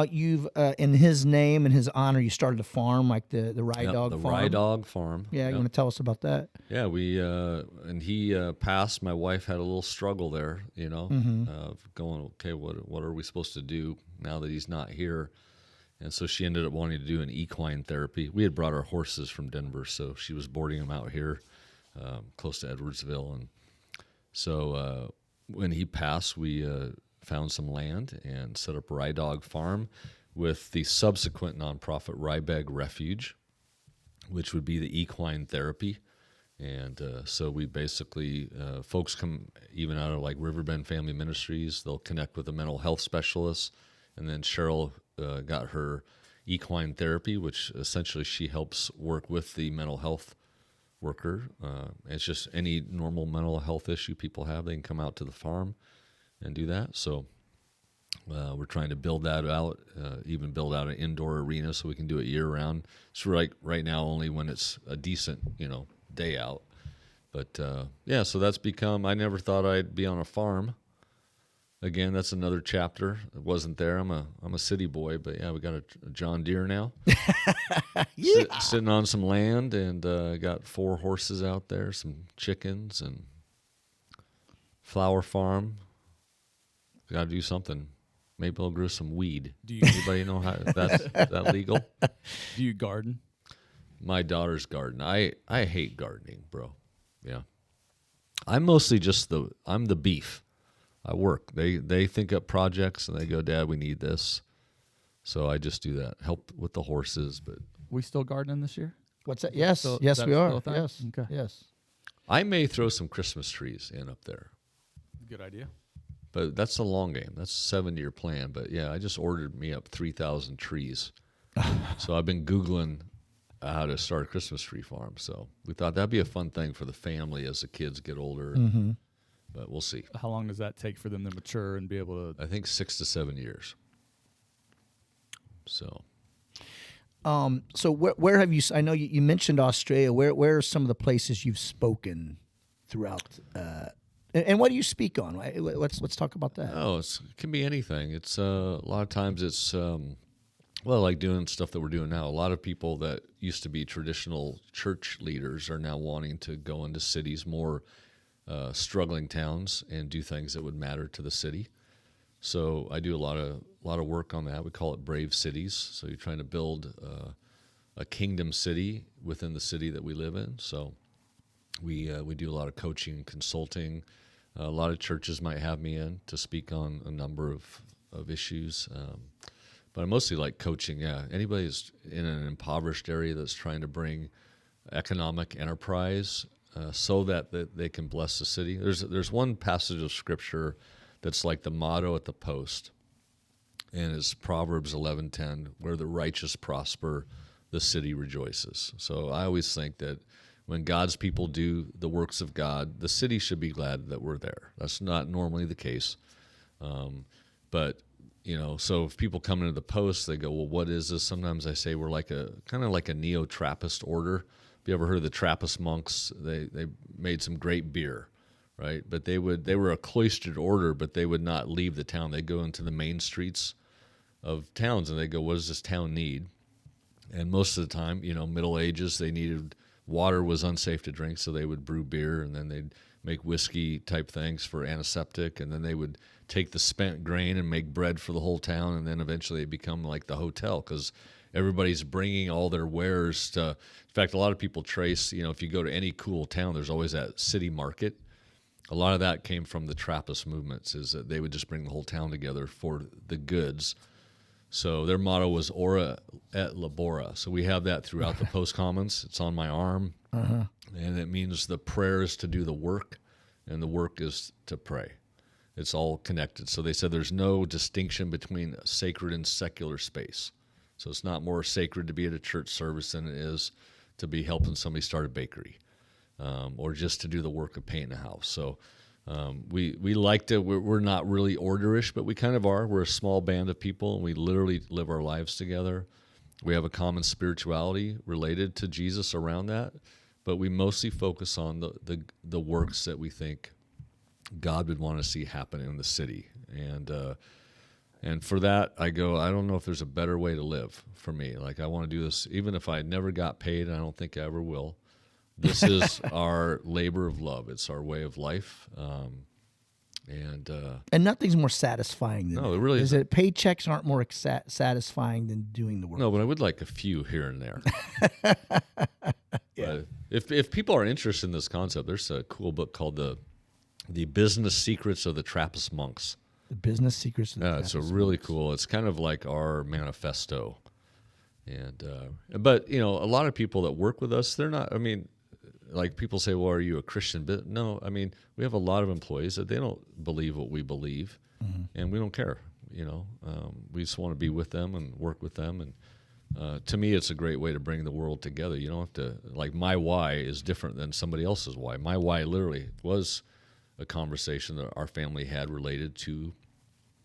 You've in his name and his honor, you started a farm like the Rye Yep, Dog the Farm. Rye Dog Farm. Yeah, you Yep. want to tell us about that? Yeah, we and he passed. My wife had a little struggle there, of going, okay, what are we supposed to do now that he's not here? And so she ended up wanting to do an equine therapy. We had brought our horses from Denver, so she was boarding them out here, close to Edwardsville. And so when he passed, we found some land and set up Rye Dog Farm with the subsequent nonprofit Ryebag Refuge, which would be the equine therapy. And so we basically, folks come even out of like Riverbend Family Ministries, they'll connect with a mental health specialist. And then Cheryl got her equine therapy, which essentially she helps work with the mental health worker. It's just any normal mental health issue people have, they can come out to the farm and do that. So we're trying to build that out, even build out an indoor arena so we can do it year round. So right now only when it's a decent, day out. But yeah, so that's become, I never thought I'd be on a farm. Again, that's another chapter. It wasn't there. I'm a city boy, but yeah, we got a John Deere now. Sitting on some land, and got 4 horses out there, some chickens, and flower farm. Got to do something. Maybe I'll grow some weed. Do you Anybody know how that's that legal? do you garden? My daughter's garden. I hate gardening, bro. Yeah. I'm mostly just I'm the beef. I work. They think up projects and they go, Dad, we need this. So I just do that. Help with the horses, but We still gardening this year? What's that? Yes, still- yes, that's we still are. a thing? Yes, Okay. yes. I may throw some Christmas trees in up there. Good idea. But that's a long game. That's a 7-year plan. But yeah, I just ordered me up 3,000 trees. So I've been Googling how to start a Christmas tree farm. So we thought that'd be a fun thing for the family as the kids get older. But we'll see. How long does that take for them to mature and be able to? I think 6 to 7 years. So So where have you? I know you mentioned Australia. Where are some of the places you've spoken throughout? And what do you speak on? Right? Let's talk about that. oh, it can be anything. It's a lot of times it's like doing stuff that we're doing now. A lot of people that used to be traditional church leaders are now wanting to go into cities, more struggling towns, and do things that would matter to the city. So I do a lot of work on that. We call it Brave Cities. So you're trying to build a kingdom city within the city that we live in. So we do a lot of coaching and consulting. A lot of churches might have me in to speak on a number of issues. But I mostly like coaching. Yeah, anybody who's in an impoverished area that's trying to bring economic enterprise so that they can bless the city. There's one passage of scripture that's like the motto at the post, and it's Proverbs 11:10, where the righteous prosper, the city rejoices. So I always think that when God's people do the works of God, the city should be glad that we're there. That's not normally the case, but so if people come into the post, they go, well, what is this? Sometimes I say we're like kind of like a neo-Trappist order. Have you ever heard of the Trappist monks? They made some great beer, right? But they were a cloistered order, but they would not leave the town. They'd go into the main streets of towns and they go, what does this town need? And most of the time, Middle Ages, they needed water was unsafe to drink, so they would brew beer, and then they'd make whiskey type things for antiseptic, and then they would take the spent grain and make bread for the whole town, and then eventually it become like the hotel because everybody's bringing all their wares to. In fact, a lot of people trace, if you go to any cool town, there's always that city market. A lot of that came from the Trappist movements, is that they would just bring the whole town together for the goods. So their motto was Ora et Labora. So we have that throughout the post comments. It's on my arm. And it means the prayer is to do the work, and the work is to pray. It's all connected. So they said there's no distinction between sacred and secular space. So it's not more sacred to be at a church service than it is to be helping somebody start a bakery, or just to do the work of painting a house. So we like to, we're not really orderish, but we kind of are. We're a small band of people, and we literally live our lives together. We have a common spirituality related to Jesus around that, but we mostly focus on the works that we think God would want to see happen in the city. And for that, I go, I don't know if there's a better way to live for me. Like, I want to do this, even if I never got paid, and I don't think I ever will. This is our labor of love. It's our way of life. And nothing's more satisfying than No, that. it really is isn't. it. Paychecks aren't more satisfying than doing the work. No, but I would like a few here and there. But if people are interested in this concept, there's a cool book called the Business Secrets of the Trappist Monks. The business secrets. Of the Yeah, it's a Trappist really monks. cool. It's kind of like our manifesto. And but a lot of people that work with us, they're not. I mean, like people say, well, are you a Christian? But no, I mean, we have a lot of employees that they don't believe what we believe, and we don't care. We just want to be with them and work with them. And to me, it's a great way to bring the world together. You don't have to, like, my why is different than somebody else's why. My why literally was a conversation that our family had related to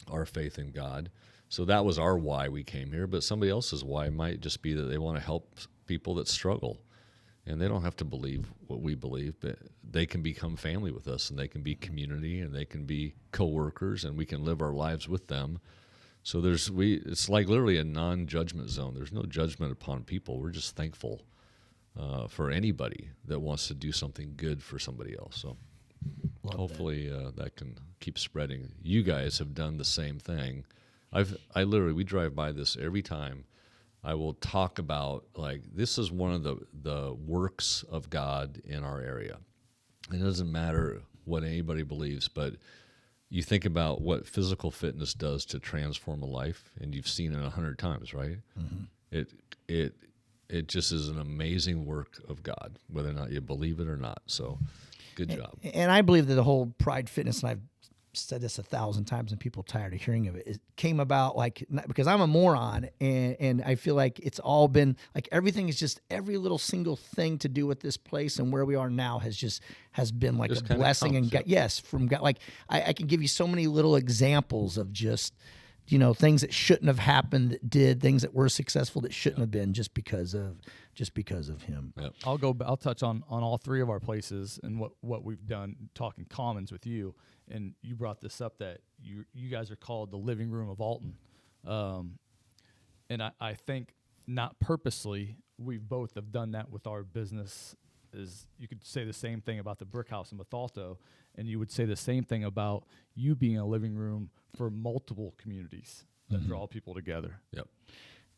our faith in God. So that was our why we came here. But somebody else's why might just be that they want to help people that struggle. And they don't have to believe what we believe, but they can become family with us, and they can be community, and they can be coworkers, and we can live our lives with them. So it's like literally a non-judgment zone. There's no judgment upon people. We're just thankful for anybody that wants to do something good for somebody else. So hopefully that can keep spreading. You guys have done the same thing. We drive by this every time. I will talk about, like, this is one of the works of God in our area. It doesn't matter what anybody believes, but you think about what physical fitness does to transform a life, and you've seen it 100 times, right? Mm-hmm. it just is an amazing work of God, whether or not you believe it or not. So good job. And I believe that the whole Pride Fitness, and I've said this 1,000 times and people are tired of hearing of it, it came about because I'm a moron, and I feel like it's all been like everything is just every little single thing to do with this place and where we are now has been like Just a kinda blessing. comes, And God, yes, from God. Like I can give you so many little examples of just, things that shouldn't have happened that did, things that were successful that shouldn't have been just because of him. Yep. I'll touch on all three of our places and what we've done talking commons with you. And you brought this up that you guys are called the living room of Alton. And I think not purposely, we both have done that with our business. Is you could say the same thing about the Brick House in Bethalto, and you would say the same thing about you being a living room for multiple communities that draw people together. Yep.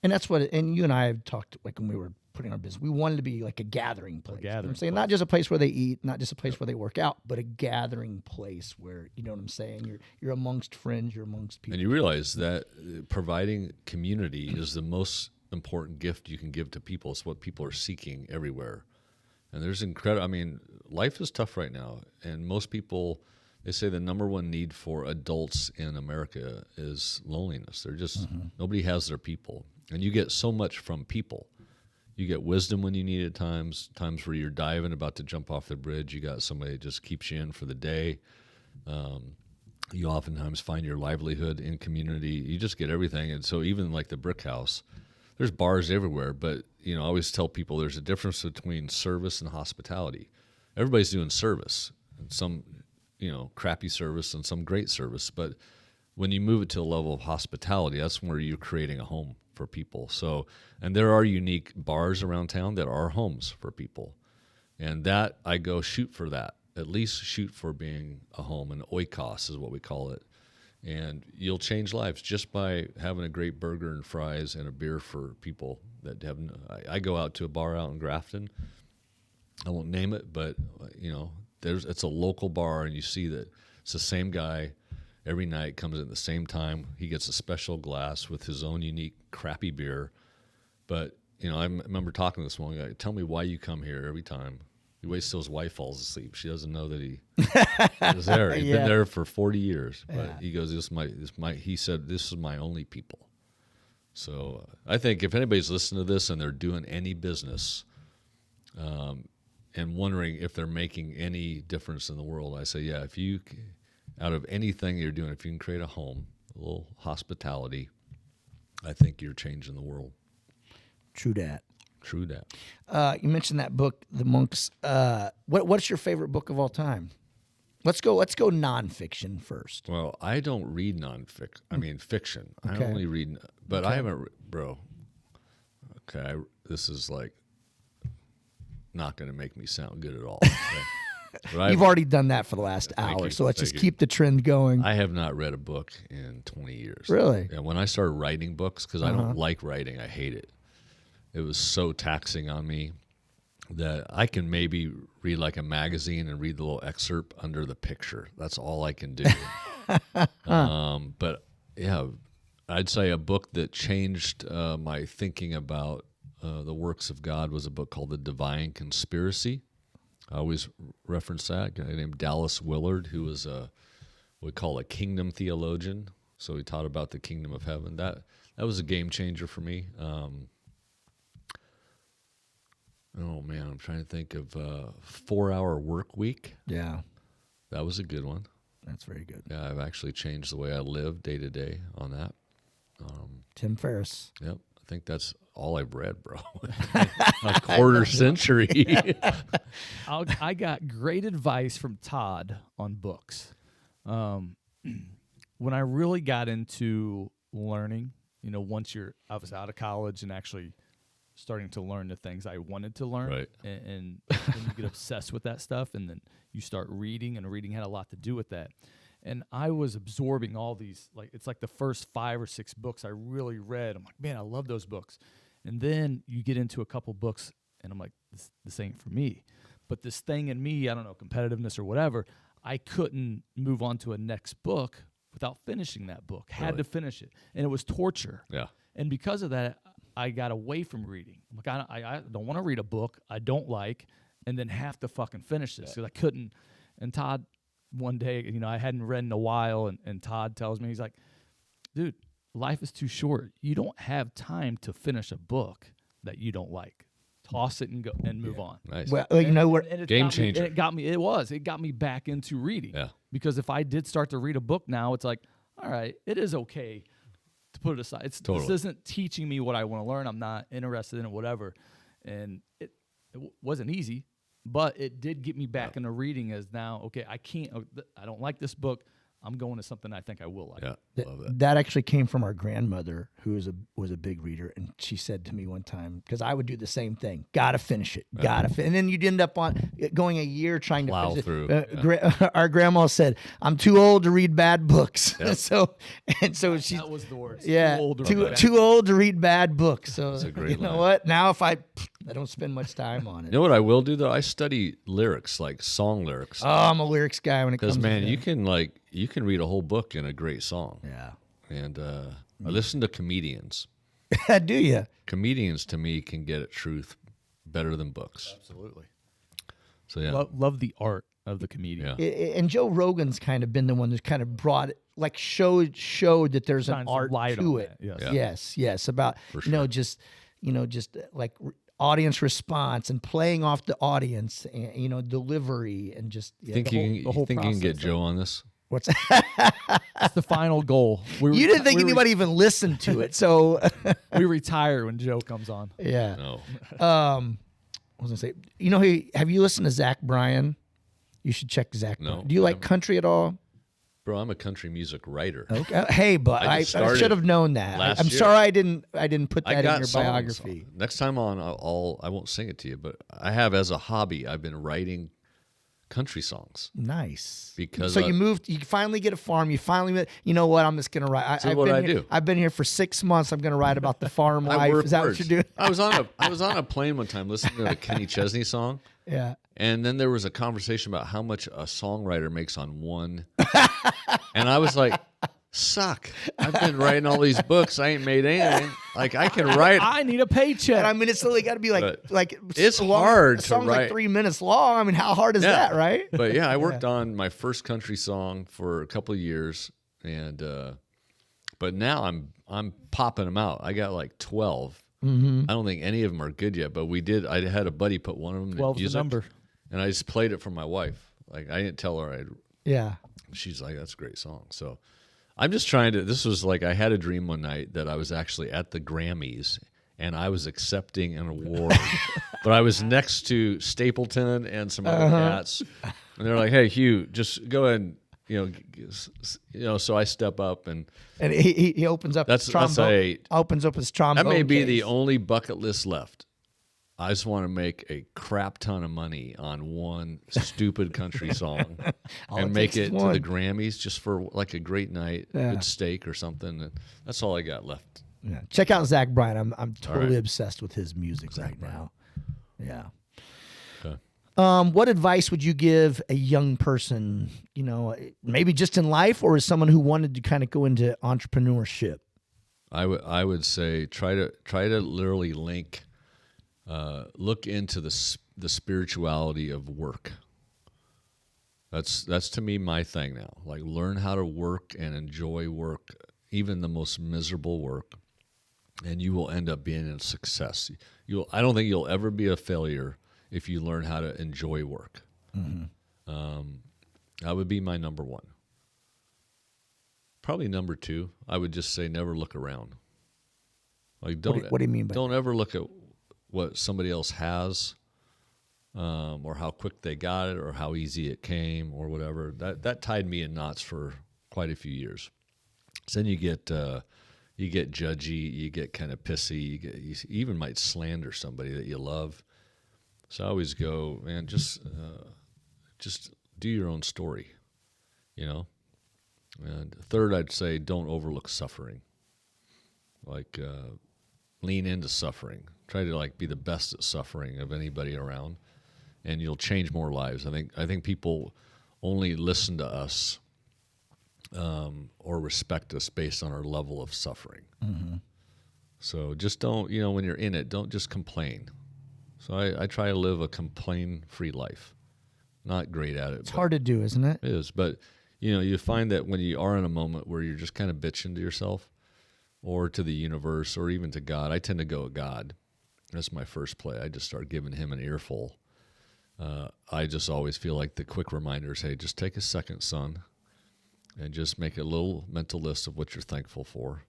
And that's and you and I have talked, like when we were putting our business, we wanted to be like a gathering place. You know what I'm saying? Not just a place where they eat, not just a place where they work out, but a gathering place where, you know what I'm saying? You're amongst friends, you're amongst people. And you realize that providing community is the most important gift you can give to people. It's what people are seeking everywhere. And there's incredible, life is tough right now. And most people, they say the number one need for adults in America is loneliness. They're just, nobody has their people. And you get so much from people. You get wisdom when you need it times where you're diving, about to jump off the bridge. You got somebody that just keeps you in for the day. You oftentimes find your livelihood in community. You just get everything. And so even like the Brick House, there's bars everywhere. But, I always tell people there's a difference between service and hospitality. Everybody's doing service. And some, crappy service and some great service. But when you move it to a level of hospitality, that's where you're creating a home for people. So, and there are unique bars around town that are homes for people. And that, I go shoot for that. At least shoot for being a home. And oikos is what we call it. And you'll change lives just by having a great burger and fries and a beer for people that have. I go out to a bar out in Grafton. I won't name it, but it's a local bar, and you see that it's the same guy every night, comes in at the same time. He gets a special glass with his own unique crappy beer. But I remember talking to this one guy. Tell me why you come here every time. He waits till his wife falls asleep. She doesn't know that he was there. He's been there for 40 years. But he goes, he said, this is my only people. So I think if anybody's listening to this and they're doing any business and wondering if they're making any difference in the world, I say, yeah, if you, out of anything you're doing, if you can create a home, a little hospitality, I think you're changing the world. True that. True that. You mentioned that book, The Monks. What's your favorite book of all time? Let's go nonfiction first. Well, I don't read fiction. Okay. I only read, but I haven't, bro. Okay, this is like not going to make me sound good at all. Okay? You've already done that for the last hour, so let's just keep the trend going. I have not read a book in 20 years. Really? And when I started writing books, because I don't like writing, I hate it. It was so taxing on me that I can maybe read like a magazine and read the little excerpt under the picture. That's all I can do. But yeah, I'd say a book that changed my thinking about the works of God was a book called The Divine Conspiracy. I always reference that. A guy named Dallas Willard, who was what we call a kingdom theologian. So he taught about the kingdom of heaven. That was a game changer for me. Oh, man, I'm trying to think of 4-Hour Work Week. Yeah. That was a good one. That's very good. Yeah, I've actually changed the way I live day to day on that. Tim Ferriss. Yep. I think that's all I've read, bro. A quarter century. I got great advice from Todd on books. When I really got into learning, once I was out of college and actually starting to learn the things I wanted to learn. Right. And then you get obsessed with that stuff, and then you start reading, and reading had a lot to do with that. And I was absorbing all these, it's like the first 5 or 6 books I really read. I'm like, man, I love those books. And then you get into a couple books, and I'm like, this ain't for me. But this thing in me, I don't know, competitiveness or whatever, I couldn't move on to a next book without finishing that book. Had to finish it. And it was torture. Yeah. And because of that, I got away from reading. I'm like, I don't want to read a book I don't like and then have to fucking finish this because I couldn't. And Todd, one day, I hadn't read in a while, and Todd tells me, he's like, dude, life is too short. You don't have time to finish a book that you don't like. Toss it and go and move on. Nice. Well, you know what? And it Game got me- changer. and it got me back into reading. Yeah. Because if I did start to read a book now, it's like, all right, it is okay to put it aside. This Totally. isn't teaching me what I want to learn. I'm not interested in it, whatever. And it wasn't easy, but it did get me back into reading as now, okay, I don't like this book. I'm going to something I think I will like. Yeah, love that. That actually came from our grandmother, who was a big reader, and she said to me one time, because I would do the same thing, gotta finish it, and then you'd end up going a year trying to Plow finish through. it. Our grandma said, "I'm too old to read bad books," Yep. so she's That was the words. yeah, too old to read bad books. So That's a great you know line. what? Now if I don't spend much time on it. You know what I will do though? I study lyrics, like song lyrics. Oh, I'm a lyrics guy when it comes. Because man, to you can read a whole book in a great song. yeah, And I listen to comedians. do you? Comedians to me can get at truth better than books. Absolutely. So yeah, Love the art of the comedian. yeah. And Joe Rogan's kind of been the one that's kind of brought it, like showed that there's an Shine some art light to on it. that, yes. Yeah. Yes, about For sure. just like audience response and playing off the audience, and delivery and just Think you whole can get process. Joe on this? what's That's the final goal. you didn't think anybody even listened to it, so We retire when Joe comes on. yeah. No. I was gonna say, have you listened to Zach Bryan? You should check Zach. No, Bryan. Do you like never. country at all? Bro, I'm a country music writer. Okay. Hey, but I I just started should have known that. last I'm year. sorry I didn't put I that got in your songs. biography. Next time on, I won't sing it to you, but I have as a hobby. I've been writing country songs. Nice. Because so I- you moved. You finally get a farm. You finally, you know what? I'm just gonna write. So what I do. I've been here for 6 months. I'm gonna write about the farm I life. work Is that words. what you're doing? I was on a plane one time listening to a Kenny Chesney song, Yeah. and then there was a conversation about how much a songwriter makes on one, and I was like, "Suck! I've been writing all these books. I ain't made anything. Like I can write." I need a paycheck. And I mean, it's only got to be But like it's long, hard a to song's like write. 3 minutes long. I mean, how hard is Yeah. that, right? But yeah, I worked on my first country song for a couple of years, and but now I'm popping them out. I got like 12. Mm-hmm. I don't think any of them are good yet, but I had a buddy put one of them to 12's the music, number. and I just played it for my wife. Like I didn't tell her. Yeah. She's like, "That's a great song." So I'm just trying to. This was like I had a dream one night that I was actually at the Grammys and I was accepting an award, but I was next to Stapleton and some other cats, and they're like, "Hey, Hugh, just go ahead." And, so I step up, and And he opens up. That's trombone, opens up his trombone. that may be case. the only bucket list left. I just want to make a crap ton of money on one stupid country song All and it make takes it is to one. the Grammys just for like a great night, Yeah. good steak or something. And that's all I got left. Yeah. Check out Zach Bryan. I'm totally right. obsessed with his music right now. Yeah. Okay. What advice would you give a young person, maybe just in life or as someone who wanted to kind of go into entrepreneurship? I would say try to literally look into the spirituality of work. That's to me my thing now. Like learn how to work and enjoy work, even the most miserable work, and you will end up being a success. I don't think you'll ever be a failure if you learn how to enjoy work. Mm-hmm. That would be my number one. Probably number two, I would just say never look around. Like What do you mean by don't ever look at what somebody else has, or how quick they got it, or how easy it came, or whatever. That tied me in knots for quite a few years. So then you get judgy, you get kind of pissy, you even might slander somebody that you love. So I always go, man, just do your own story, And third, I'd say don't overlook suffering. Like lean into suffering. Try to be the best at suffering of anybody around, and you'll change more lives. I think people only listen to us or respect us based on our level of suffering. Mm-hmm. So just don't, when you're in it, don't just complain. So I try to live a complain-free life. Not great at it. It's hard to do, isn't it? It is, but you find that when you are in a moment where you're just kind of bitching to yourself or to the universe or even to God, I tend to go at God. That's my first play. I just start giving him an earful. I just always feel like the quick reminders, hey, just take a second, son, and just make a little mental list of what you're thankful for.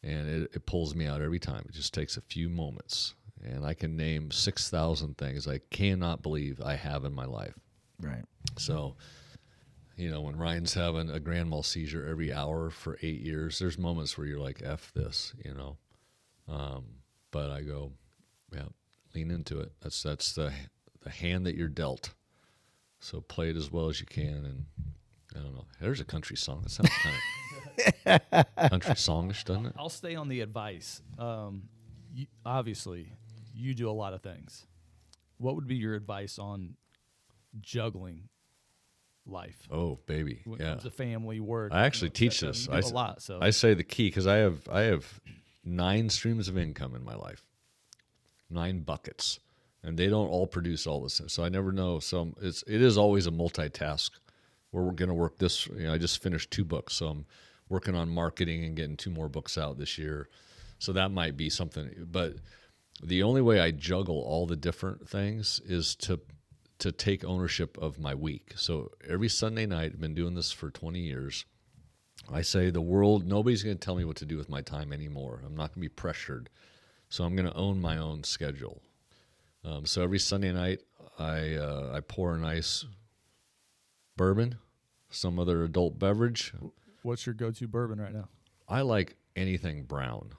And it pulls me out every time. It just takes a few moments. And I can name 6,000 things I cannot believe I have in my life. Right. So, when Ryan's having a grand mal seizure every hour for 8 years, there's moments where you're like, F this, But I go, yeah, lean into it. That's the hand that you're dealt. So play it as well as you can. And I don't know. There's a country song. It sounds kind of country songish, doesn't it? I'll stay on the advice. Obviously, you do a lot of things. What would be your advice on juggling life? Oh, baby, When it yeah. comes to family, work. I actually teach this. You do a lot. So I say the key because I have 9 streams of income in my life, 9 buckets, and they don't all produce all this. So I never know. So it is always a multitask. We're going to work this. I just finished 2 books, so I'm working on marketing and getting 2 more books out this year. So that might be something. But the only way I juggle all the different things is to take ownership of my week. So every Sunday night, I've been doing this for 20 years. I say nobody's going to tell me what to do with my time anymore. I'm not going to be pressured. So I'm going to own my own schedule. So every Sunday night, I pour a nice bourbon, some other adult beverage. what's your go-to bourbon right now? I like anything brown.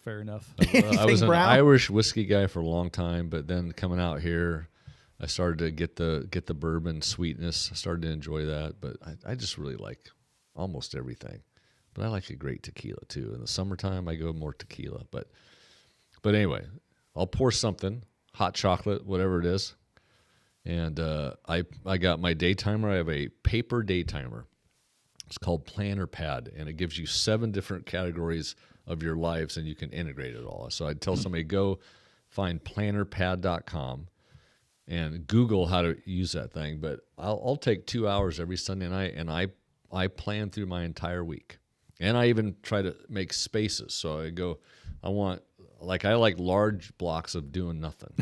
Fair enough. I was an brown? Irish whiskey guy for a long time, but then coming out here, I started to get the bourbon sweetness. I started to enjoy that, but I just really like almost everything. But I like a great tequila too. In the summertime, I go more tequila. But anyway, I'll pour something, hot chocolate, whatever it is, and I got my day timer. I have a paper day timer. It's called Planner Pad, and it gives you 7 different categories of your lives, and you can integrate it all. So I'd tell somebody, go find plannerpad.com and Google how to use that thing. But I'll take 2 hours every Sunday night, and I plan through my entire week. And I even try to make spaces. So I like large blocks of doing nothing.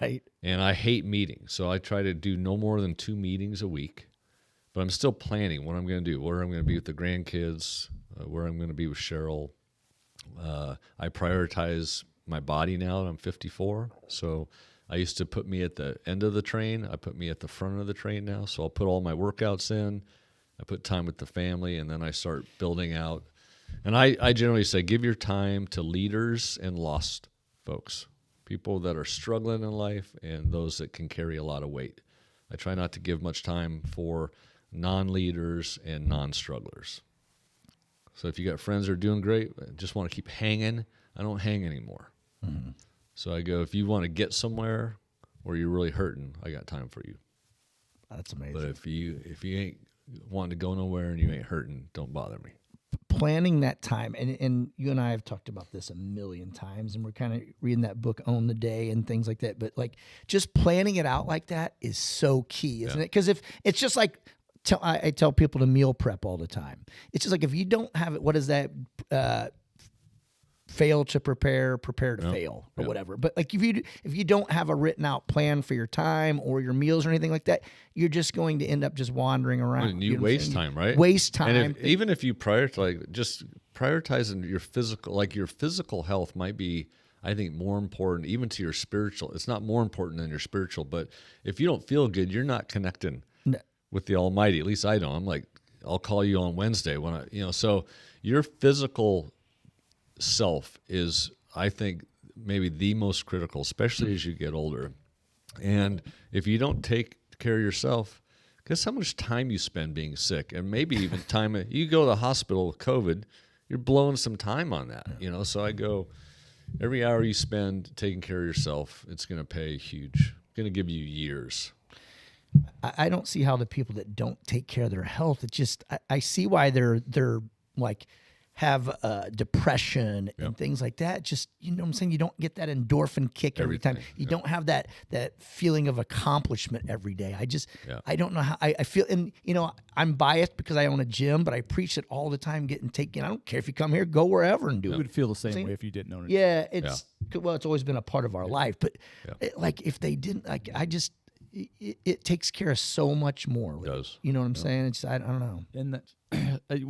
Right. And I hate meetings. So I try to do no more than 2 meetings a week. But I'm still planning what I'm going to do, where I'm going to be with the grandkids, where I'm going to be with Cheryl. I prioritize my body now that I'm 54. So I used to put me at the end of the train. I put me at the front of the train now. So I'll put all my workouts in. I put time with the family, and then I start building out. And I generally say, give your time to leaders and lost folks, people that are struggling in life and those that can carry a lot of weight. I try not to give much time for non-leaders and non-strugglers. So if you got friends that are doing great, just want to keep hanging, I don't hang anymore. Mm-hmm. So I go, if you want to get somewhere or you're really hurting, I got time for you. That's amazing. But if you ain't wanting to go nowhere and you ain't hurting, don't bother me. Planning that time, and you and I have talked about this a million times, and we're kind of reading that book, Own the Day, and things like that. But like just planning it out like that is so key, isn't it? Because if it's just like I tell people to meal prep all the time. It's just like if you don't have it, what is that? Fail to prepare to fail, or whatever. But like if you don't have a written out plan for your time or your meals or anything like that, you're just going to end up just wandering around. And you waste time, right? Waste time. And even if you just prioritizing your physical health might be, I think, more important even to your spiritual. It's not more important than your spiritual, but if you don't feel good, you're not connecting with the Almighty. At least I don't. I'm like, I'll call you on Wednesday when so your physical self is, I think, maybe the most critical, especially as you get older. And if you don't take care of yourself, guess how much time you spend being sick, and maybe even time you go to the hospital with COVID, you're blowing some time on that. So I go, every hour you spend taking care of yourself, it's going to pay huge. Going to give you years. I don't see how the people that don't take care of their health, it just I see why they're like have depression and things like that. Just, you know what I'm saying? You don't get that endorphin kick every time. You don't have that feeling of accomplishment every day. I don't know how I feel. And, you know, I'm biased because I own a gym, but I preach it all the time, getting taken. I don't care if you come here, go wherever and do it. You would feel the same way if you didn't own it. Yeah, it's always been a part of our life. But like if they didn't, like it takes care of so much more. It does. You know what I'm saying? It's I don't know. And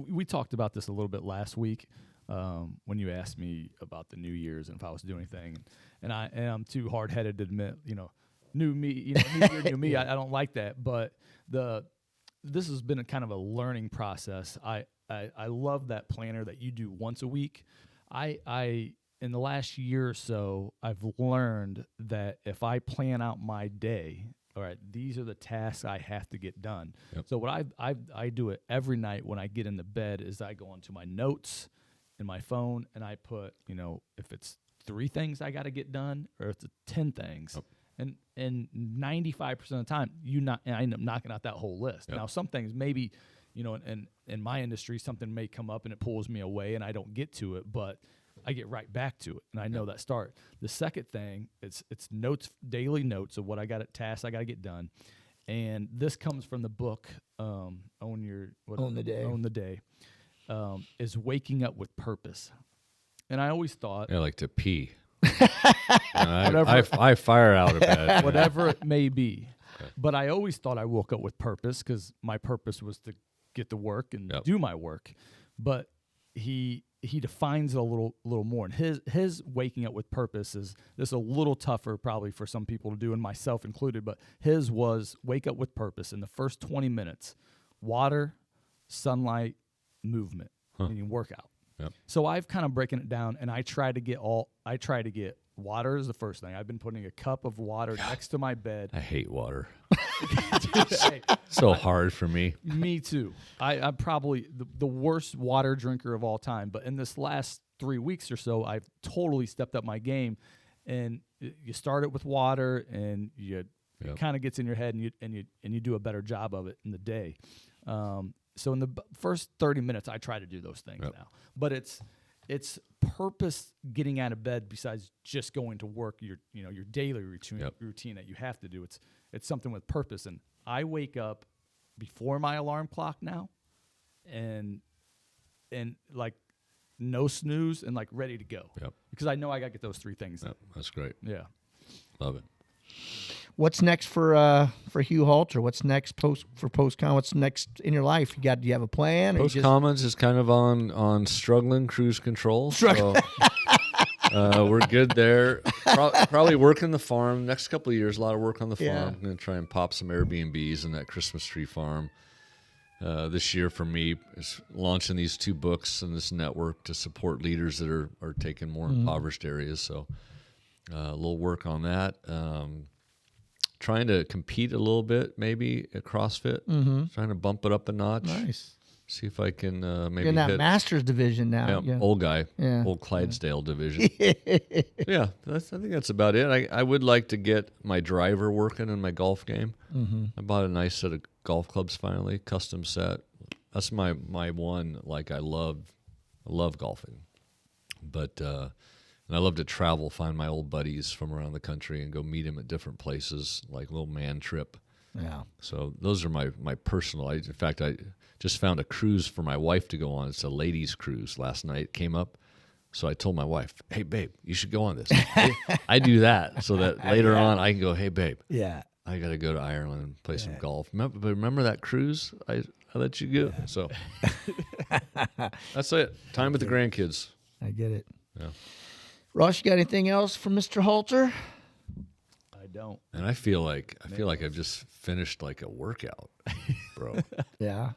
we talked about this a little bit last week when you asked me about the New Year's and if I was doing anything. And I'm too hard-headed to admit, you know, new me, you know, new year, new me. I don't like that. But this has been a kind of a learning process. I love that planner that you do once a week. I in the last year or so, I've learned that if I plan out my day, all right, these are the tasks I have to get done. Yep. So what I do it every night when I get into bed is I go onto my notes in my phone and I put, you know, if it's 3 things I got to get done or if it's 10 things. Yep. And 95% of the time, I end up knocking out that whole list. Yep. Now, some things maybe, you know, in my industry, something may come up and it pulls me away and I don't get to it, but I get right back to it, and I know that start. The second thing, it's notes, daily notes of what I got at tasks I got to get done, and this comes from the book Own the Day, is waking up with purpose. And I always thought I like to pee. I fire out of bed, whatever it may be. Okay. But I always thought I woke up with purpose because my purpose was to get to work and do my work. But he defines it a little more, and his waking up with purpose is a little tougher probably for some people to do, and myself included, but his was wake up with purpose in the first 20 minutes, water, sunlight, movement, meaning workout. Yep. So I've kind of breaking it down, and I try to get water is the first thing. I've been putting a cup of water next to my bed. I hate water. Hey, so hard for me. Me too. I'm probably the worst water drinker of all time. But in this last 3 weeks or so, I've totally stepped up my game. And you start it with water, and it kind of gets in your head, and you do a better job of it in the day. So in the first 30 minutes, I try to do those things now. But it's purpose getting out of bed besides just going to work, your daily routine that you have to do. It's something with purpose. And I wake up before my alarm clock now and like no snooze and like ready to go. Yep. Because I know I got to get those 3 things. Yep. That's great. Yeah. Love it. What's next for Hugh Halter? What's next post-con? What's next in your life? Do you have a plan? Post-commons is kind of on struggling cruise control. So, we're good there. Probably working the farm. Next couple of years, a lot of work on the farm. I'm going to try and pop some Airbnbs in that Christmas tree farm. This year for me is launching these 2 books and this network to support leaders that are taking more impoverished areas. So a little work on that. Trying to compete a little bit, maybe at CrossFit. Trying to bump it up a notch. Nice. See if I can maybe in that hit Masters division now. Old guy, old Clydesdale division. I think that's about it. I would like to get my driver working in my golf game. I bought a nice set of golf clubs finally, custom set. That's my one. Like I love golfing, but. And I love to travel, find my old buddies from around the country and go meet them at different places, like a little man trip. Yeah. So those are my personal. In fact, I just found a cruise for my wife to go on. It's a ladies' cruise last night. It came up. So I told my wife, hey, babe, you should go on this. I do that so that later on I can go, hey, babe. Yeah. I got to go to Ireland and play some golf. Remember that cruise? I let you go. Yeah. So that's it. Time with the grandkids. I get it. Yeah. Ross, you got anything else from Mr. Halter? I don't. And I feel like I've just finished like a workout, bro. Yeah.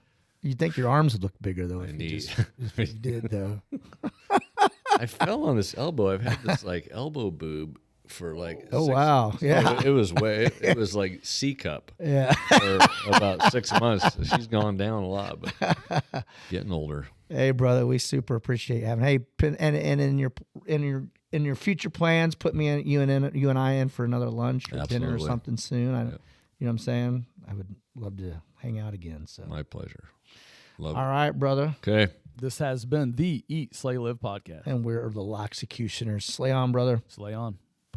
You'd think your arms would look bigger though. If you did though. I fell on this elbow. I've had this like elbow boob for like. Oh wow! Yeah. It was like C cup. Yeah. For about 6 months. She's gone down a lot, but getting older. Hey, brother, we super appreciate having. Hey, and in your future plans, put me in, you and I in for another lunch or dinner or something soon. You know what I'm saying? I would love to hang out again. So my pleasure. Love All right, brother. Okay. This has been the Eat, Slay, Live podcast. And we're the Loxecutioners. Slay on, brother. Slay on.